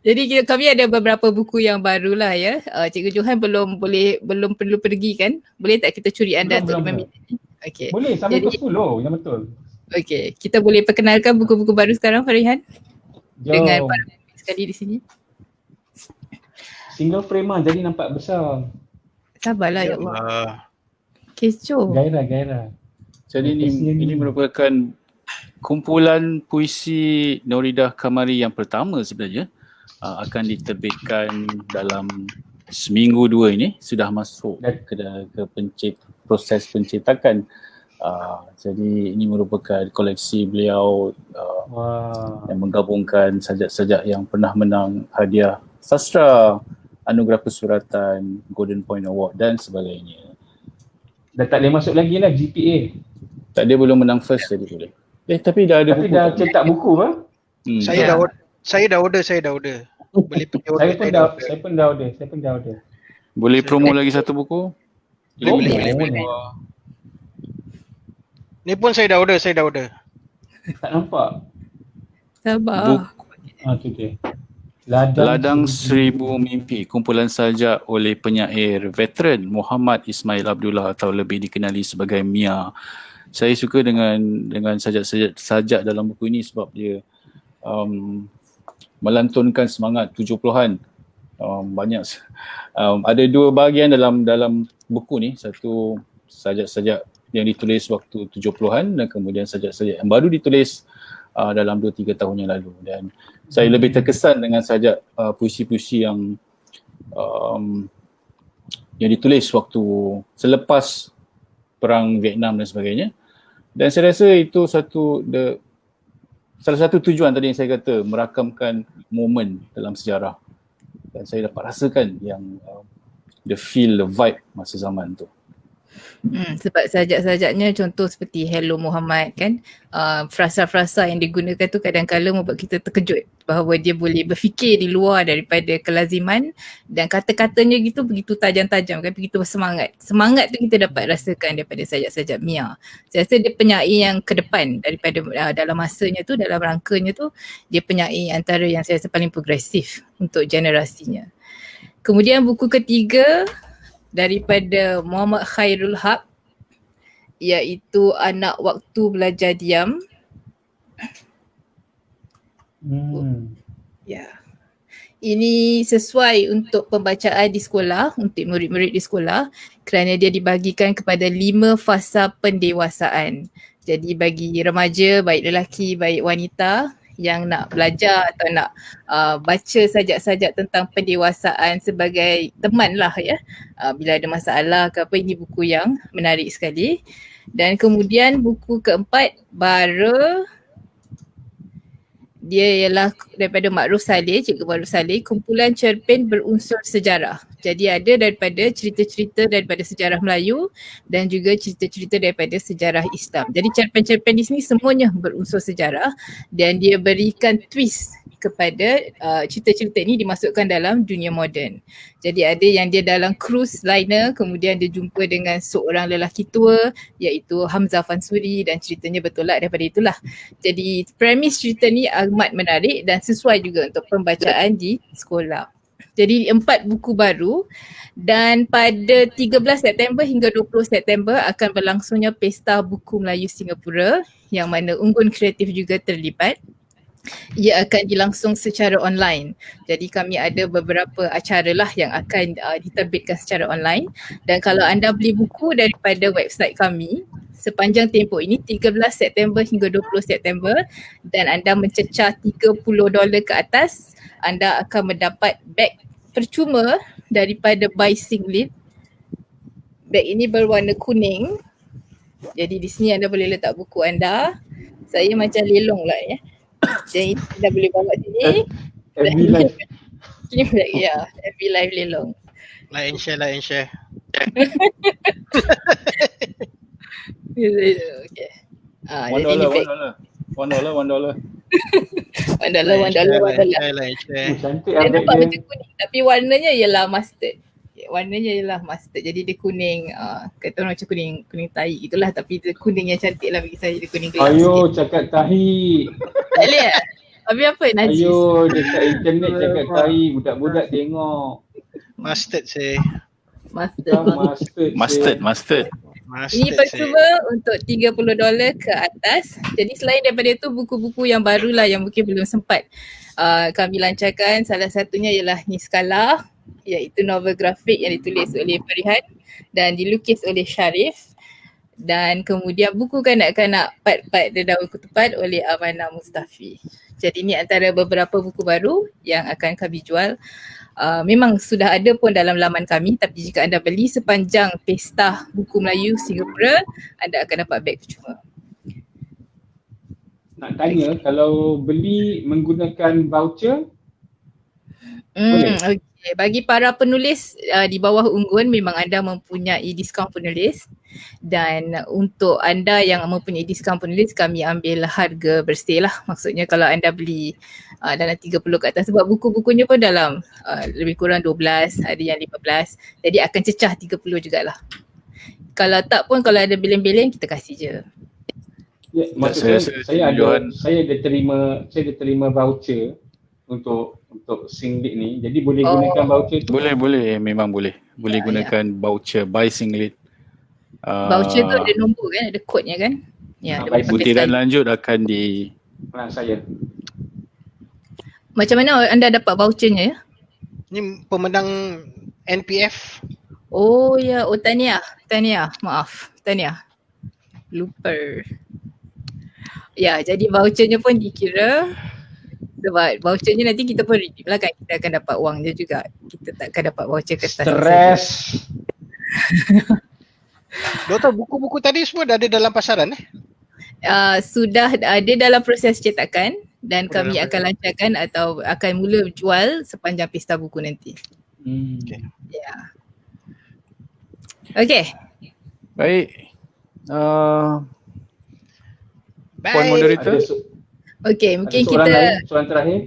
Jadi kami ada beberapa buku yang baru lah ya. Cikgu Johan belum perlu pergi kan? Boleh tak kita curi anda untuk 5 minit ni? Okay. Boleh sampai ke 10 yang betul. Okay, kita boleh perkenalkan buku-buku baru sekarang Farihan? Dengan para pemimpin sekali di sini. Single frame jadi nampak besar. Sabarlah ya Allah. Kecoh. Gairah. Jadi ini merupakan kumpulan puisi Noridah Kamari yang pertama sebenarnya. Akan diterbitkan dalam seminggu 2 ini. Sudah masuk ke proses pencetakan. Jadi ini merupakan koleksi beliau yang menggabungkan sajak-sajak yang pernah menang hadiah sastra, anugerah persuratan, Golden Point Award dan sebagainya. Dah tak boleh masuk lagi lah GPA. Tak, dia belum menang first jadi boleh. Tapi dah ada buku. Dah cetak buku ke? Saya dah order. Boleh pergi order. Saya pun dah order. Boleh promo lagi satu buku? Boleh. Ni pun saya dah order. Tak nampak. Sabar. Okay. Ladang Seribu Mimpi, kumpulan sajak oleh penyair veteran Muhammad Ismail Abdullah atau lebih dikenali sebagai Mia. Saya suka dengan sajak dalam buku ini sebab dia melantunkan semangat 70-an. Banyak ada 2 bahagian dalam buku ni. Satu sajak-sajak yang ditulis waktu 70-an dan kemudian sajak-sajak yang baru ditulis dalam 2-3 tahun yang lalu. Dan saya lebih terkesan dengan sajak puisi-puisi yang ditulis waktu selepas perang Vietnam dan sebagainya. Dan saya rasa itu salah satu tujuan tadi yang saya kata, merakamkan momen dalam sejarah. Dan saya dapat rasakan yang the feel, the vibe masa zaman tu. Sebab sajak-sajaknya contoh seperti Hello Muhammad kan, frasa-frasa yang digunakan tu kadang-kala membuat kita terkejut bahawa dia boleh berfikir di luar daripada kelaziman dan kata-katanya begitu tajam-tajam kan, begitu bersemangat. Semangat tu kita dapat rasakan daripada sajak-sajak Mia. Saya rasa dia penyair yang ke depan daripada dalam masanya tu, dalam rangkanya tu, dia penyair antara yang saya rasa paling progresif untuk generasinya. Kemudian buku ketiga daripada Muhammad Khairul Haq iaitu Anak Waktu Belajar Diam. Ini sesuai untuk pembacaan di sekolah, untuk murid-murid di sekolah kerana dia dibagikan kepada 5 fasa pendewasaan. Jadi bagi remaja, baik lelaki, baik wanita yang nak belajar atau nak baca sajak-sajak tentang pendewasaan sebagai teman lah ya. Bila ada masalah ke apa, ini buku yang menarik sekali. Dan kemudian buku keempat, Bara Dia ialah daripada Ma'ruf Saleh, Cikgu Ma'ruf Saleh, kumpulan cerpen berunsur sejarah. Jadi ada daripada cerita-cerita daripada sejarah Melayu dan juga cerita-cerita daripada sejarah Islam. Jadi cerpen-cerpen di sini semuanya berunsur sejarah dan dia berikan twist kepada cerita-cerita ini dimasukkan dalam dunia moden. Jadi ada yang dia dalam cruise liner, kemudian dia jumpa dengan seorang lelaki tua iaitu Hamzah Fansuri dan ceritanya bertolak daripada itulah. Jadi premis cerita ni amat menarik dan sesuai juga untuk pembacaan di sekolah. Jadi 4 buku baru dan pada 13 September hingga 20 September akan berlangsungnya Pesta Buku Melayu Singapura yang mana Unggun Kreatif juga terlibat. Ia akan dilangsung secara online. Jadi kami ada beberapa acara lah yang akan diterbitkan secara online dan kalau anda beli buku daripada website kami sepanjang tempoh ini 13 September hingga 20 September dan anda mencecah $30 ke atas, anda akan mendapat beg percuma daripada Buy Singlit. Beg ini berwarna kuning. Jadi di sini anda boleh letak buku anda. Saya macam lelong lah ya. Jadi anda boleh bawa sini. Every life. Ya, every life lelong. Like and share. Okay. $1. $1. Like and share. Cantik Dia beg nampak dia. macam kuning tapi warnanya ialah mustard. Jadi dia kuning, kata orang macam kuning tahi itulah tapi dia kuning yang cantik lah bagi saya, dia kuning gelap Ayo sikit. cakap tahi. Tak boleh lah. Habis apa najis? Ayo dekat internet cakap tahi. Budak-budak tengok. Mustard saya. Mustard. Mustard. Ini percuma untuk $30 ke atas. Jadi selain daripada itu buku-buku yang baru lah yang mungkin belum sempat kami lancarkan. Salah satunya ialah Niskala, iaitu novel grafik yang ditulis oleh Farihan dan dilukis oleh Syarif. Dan kemudian buku kanak-kanak Part-Part Dedaun Ketupat oleh Amanah Mustafi. Jadi ini antara beberapa buku baru yang akan kami jual. Memang sudah ada pun dalam laman kami tapi jika anda beli sepanjang Pesta Buku Melayu Singapura, anda akan dapat beg percuma. Nak tanya kalau beli menggunakan voucher boleh? Okay. Bagi para penulis di bawah Unggun memang anda mempunyai diskaun penulis dan untuk anda yang mempunyai diskaun penulis kami ambil harga bersih lah. Maksudnya kalau anda beli dalam 30 ke atas sebab buku-bukunya pun dalam lebih kurang 12, ada yang 15. Jadi akan cecah 30 jugalah. Kalau tak pun kalau ada bilin-bilin kita kasih je. Ya, maksud saya ada terima voucher untuk singlet ni. Jadi boleh gunakan voucher tu. Boleh, memang boleh. Boleh gunakan voucher Buy Singlet. Voucher tu ada nombor kan, ada kodnya kan? Ya, ada butiran lanjut akan di saya. Macam mana anda dapat vouchernya ya? Ni pemenang NPF. Oh ya, tahniah. Maaf, tahniah. Lupa. Ya, jadi vouchernya pun dikira sebab vouchernya nanti kita pun redeem lah kan, kita akan dapat wang dia juga. Kita takkan dapat voucher kertas. Stress. Doktor, buku-buku tadi semua dah ada dalam pasaran Sudah ada dalam proses cetakan dan kami akan lancarkan atau akan mula jual sepanjang Pesta Buku nanti. Ya. Okay. Baik. Puan moderator. Okay, mungkin soalan terakhir.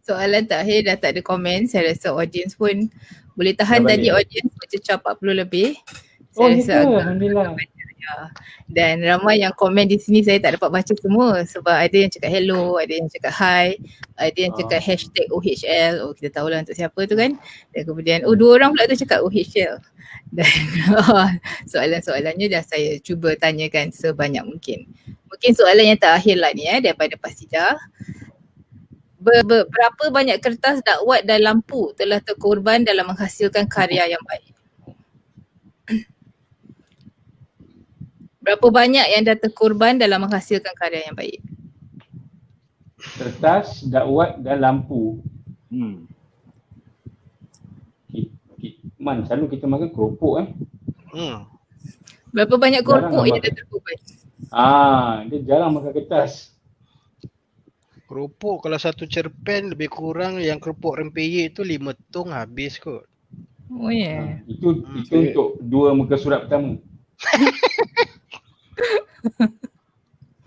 Soalan terakhir dah tak ada komen. Saya rasa audience pun boleh tahan tadi audience macam 40 lebih. Saya rasa Alhamdulillah. Dan ramai yang komen di sini saya tak dapat baca semua sebab ada yang cakap hello, ada yang cakap hi, ada yang cakap hashtag OHL. Oh kita tahulah untuk siapa tu kan. Dan kemudian 2 orang pula tu cakap OHL. Dan soalan-soalannya dah saya cuba tanyakan sebanyak mungkin. Mungkin soalan yang terakhir lah ni daripada Pasida. Berapa banyak kertas dakwat dan lampu telah terkorban dalam menghasilkan karya yang baik? Berapa banyak yang dah terkorban dalam menghasilkan karya yang baik? Kertas, dakwat dan lampu. Selalu kita makan keropok Berapa banyak keropok yang dah terkorban? Dia jarang makan kertas. Keropok kalau satu cerpen lebih kurang yang keropok rempeyek tu 5 tong habis kot. Oh ya. Itu untuk 2 muka surat pertama.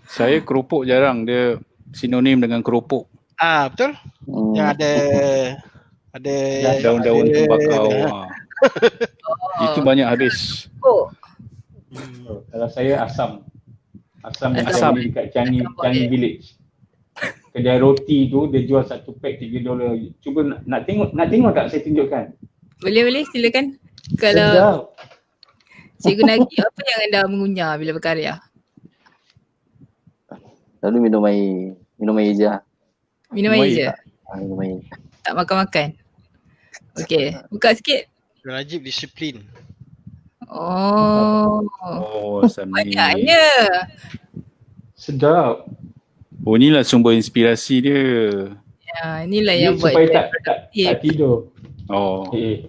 Saya keropok jarang, dia sinonim dengan keropok. Betul? Yang ada Daun-daun ada- tembakau. Itu banyak habis. Oh. Kalau saya asam. Asam yang Asam. saya beli dekat Changi Village. Kedai roti tu dia jual satu pack $3. Cuba nak tengok tak saya tunjukkan? Boleh silakan. Kalau Sedap. Cikgu Nagi, apa yang anda mengunyah bila berkarya? Lalu minum air je. Minum air je? Minum air. Tak makan-makan? Okey, buka sikit. Najib disiplin. Oh, Asam ni. banyaknya. Sedap. Oh, inilah sumber inspirasi dia. Ya, inilah Dia yang buat supaya saya tak tidur. Oh. Eh.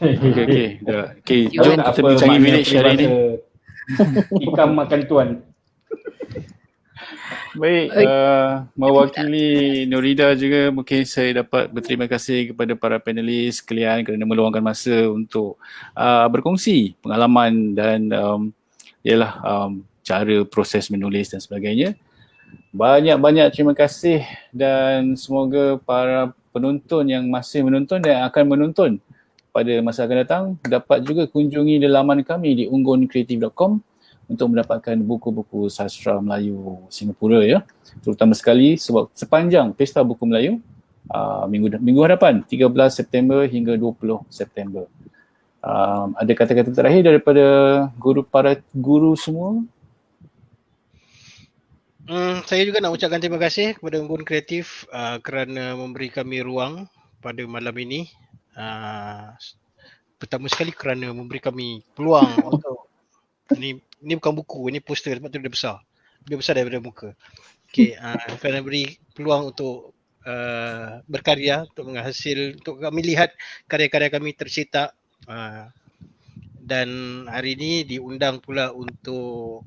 Okey. Dah. Okey, Tahu jom tak kita apa pergi Changi makna Village hari ni. peribahasa Ikam makan tuan. Baik, mewakili Nurida juga mungkin saya dapat berterima kasih kepada para panelis sekalian kerana meluangkan masa untuk berkongsi pengalaman dan cara proses menulis dan sebagainya. Banyak-banyak terima kasih dan semoga para penonton yang masih menonton dan akan menonton pada masa akan datang dapat juga kunjungi laman kami di unggunkreatif.com untuk mendapatkan buku-buku sastra Melayu Singapura ya. Terutama sekali sebab sepanjang Pesta Buku Melayu minggu hadapan 13 September hingga 20 September. Ada kata-kata terakhir daripada para guru semua? Saya juga nak ucapkan terima kasih kepada Unggun Kreatif kerana memberi kami ruang pada malam ini. Pertama sekali kerana memberi kami peluang untuk ini bukan buku, ini poster sebab tu dia besar. Lebih besar daripada muka. Okey, kerana beri peluang untuk berkarya, untuk kami lihat karya-karya kami tercetak. Dan hari ini diundang pula untuk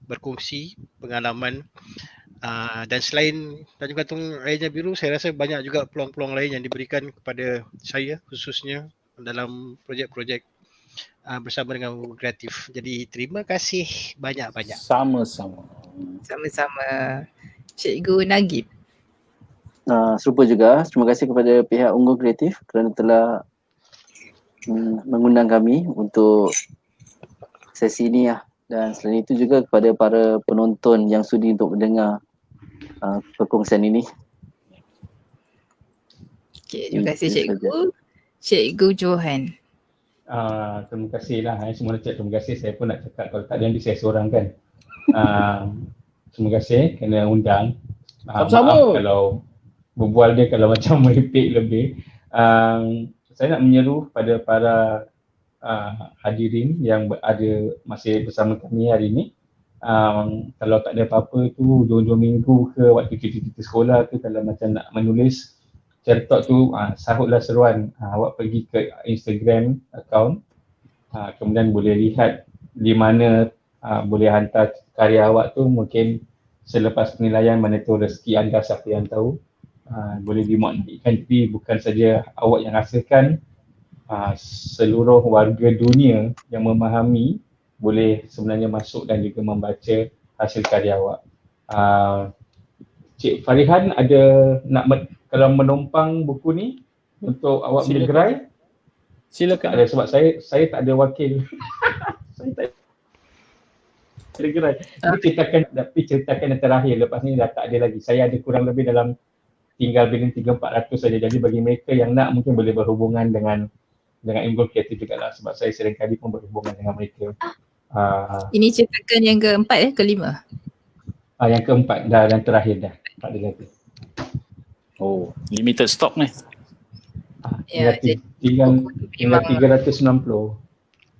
berkongsi pengalaman dan selain Tanjung Katong Airnya Biru, saya rasa banyak juga peluang-peluang lain yang diberikan kepada saya khususnya dalam projek-projek bersama dengan Unggun Kreatif. Jadi terima kasih banyak-banyak. Sama-sama. Cikgu Nagib. Serupa juga, terima kasih kepada pihak Unggun Kreatif kerana telah mengundang kami untuk sesi ini ya. Dan selain itu juga kepada para penonton yang sudi untuk mendengar perkongsian ini. Okay, terima kasih Cikgu. Cikgu Johan. Terima kasih lah. Semua nak cakap terima kasih. Saya pun nak cakap kalau tak ada nanti saya seorang kan. Terima kasih kerana undang. Maaf kalau berbual dia kalau macam meripik lebih. Saya nak menyeru pada para hadirin yang masih bersama kami hari ini. Kalau tak ada apa-apa tu 2 minggu ke waktu cuti sekolah ke, kalau macam nak menulis cerita tu sahutlah seruan, awak pergi ke Instagram account, kemudian boleh lihat di mana boleh hantar karya awak tu. Mungkin selepas penilaian mana tu rezeki anda, siapa yang tahu. Boleh dimaknaikan, tapi bukan saja awak yang hasilkan, seluruh warga dunia yang memahami boleh sebenarnya masuk dan juga membaca hasil karya awak. Cik Farihan ada kalau menumpang buku ni untuk awak bergerai? Silakan. Ada, sebab saya tak ada wakil. Saya tak ada gerai. Tapi ceritakan yang terakhir, lepas ni dah tak ada lagi. Saya ada kurang lebih dalam tinggal bidang 300-400 saja. Jadi bagi mereka yang nak mungkin boleh berhubungan dengan Unggun Kreatif juga lah, sebab saya seringkali pun berhubungan dengan mereka. Ini cetakan yang keempat kelima? Yang keempat dah, dan terakhir dah. Tak ada lagi. Oh, limited stock ni. Ya, Tinggal 390.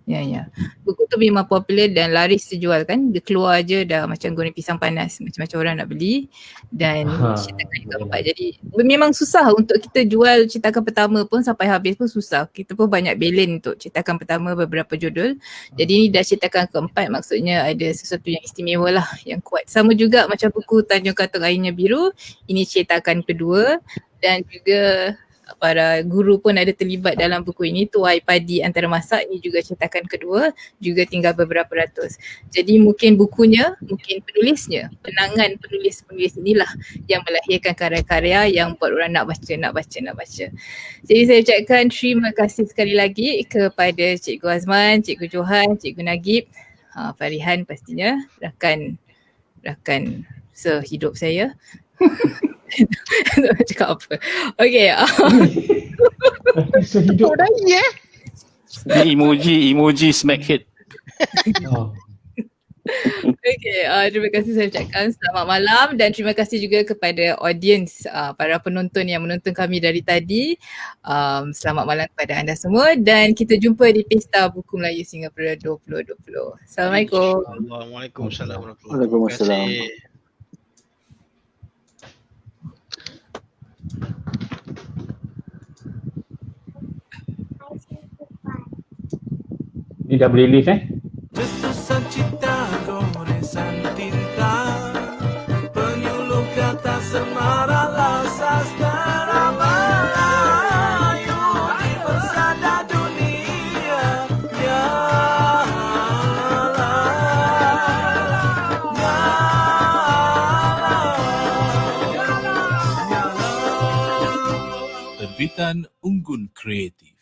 Ya. Buku tu memang popular dan laris terjual kan. Dia keluar je dah macam goreng pisang panas. Macam-macam orang nak beli. Dan cetakan yang keempat. Jadi memang susah untuk kita jual cetakan pertama pun sampai habis pun susah. Kita pun banyak belen untuk cetakan pertama beberapa judul. Jadi ni dah cetakan keempat, maksudnya ada sesuatu yang istimewa lah, yang kuat. Sama juga macam buku Tanjung Katong Airnya Biru. Ini cetakan kedua. Dan juga para guru pun ada terlibat dalam buku ini. Tuai Padi Antara Masak, ini juga cetakan kedua, juga tinggal beberapa ratus. Jadi mungkin bukunya, mungkin penulisnya, penangan penulis-penulis inilah yang melahirkan karya-karya yang buat orang nak baca. Jadi saya ucapkan terima kasih sekali lagi kepada Cikgu Azman, Cikgu Johan, Cikgu Nagib, Farihan pastinya, rakan sehidup saya. Nak cakap apa? Okay. Sehidup. Ni emoji smack hit. Okay, terima kasih saya ucapkan selamat malam dan terima kasih juga kepada audience, para penonton yang menonton kami dari tadi. Selamat malam kepada anda semua dan kita jumpa di Pesta Buku Melayu Singapura 2020. Assalamualaikum. Waalaikumsalam warahmatullahi Waalaikumsalam. wabarakatuh. Ni dah boleh lift Letusan cinta goresan tinta, penyuluh kata semara lasas Melayu di persada dunia. Nyala. Terbitan Unggun Kreatif.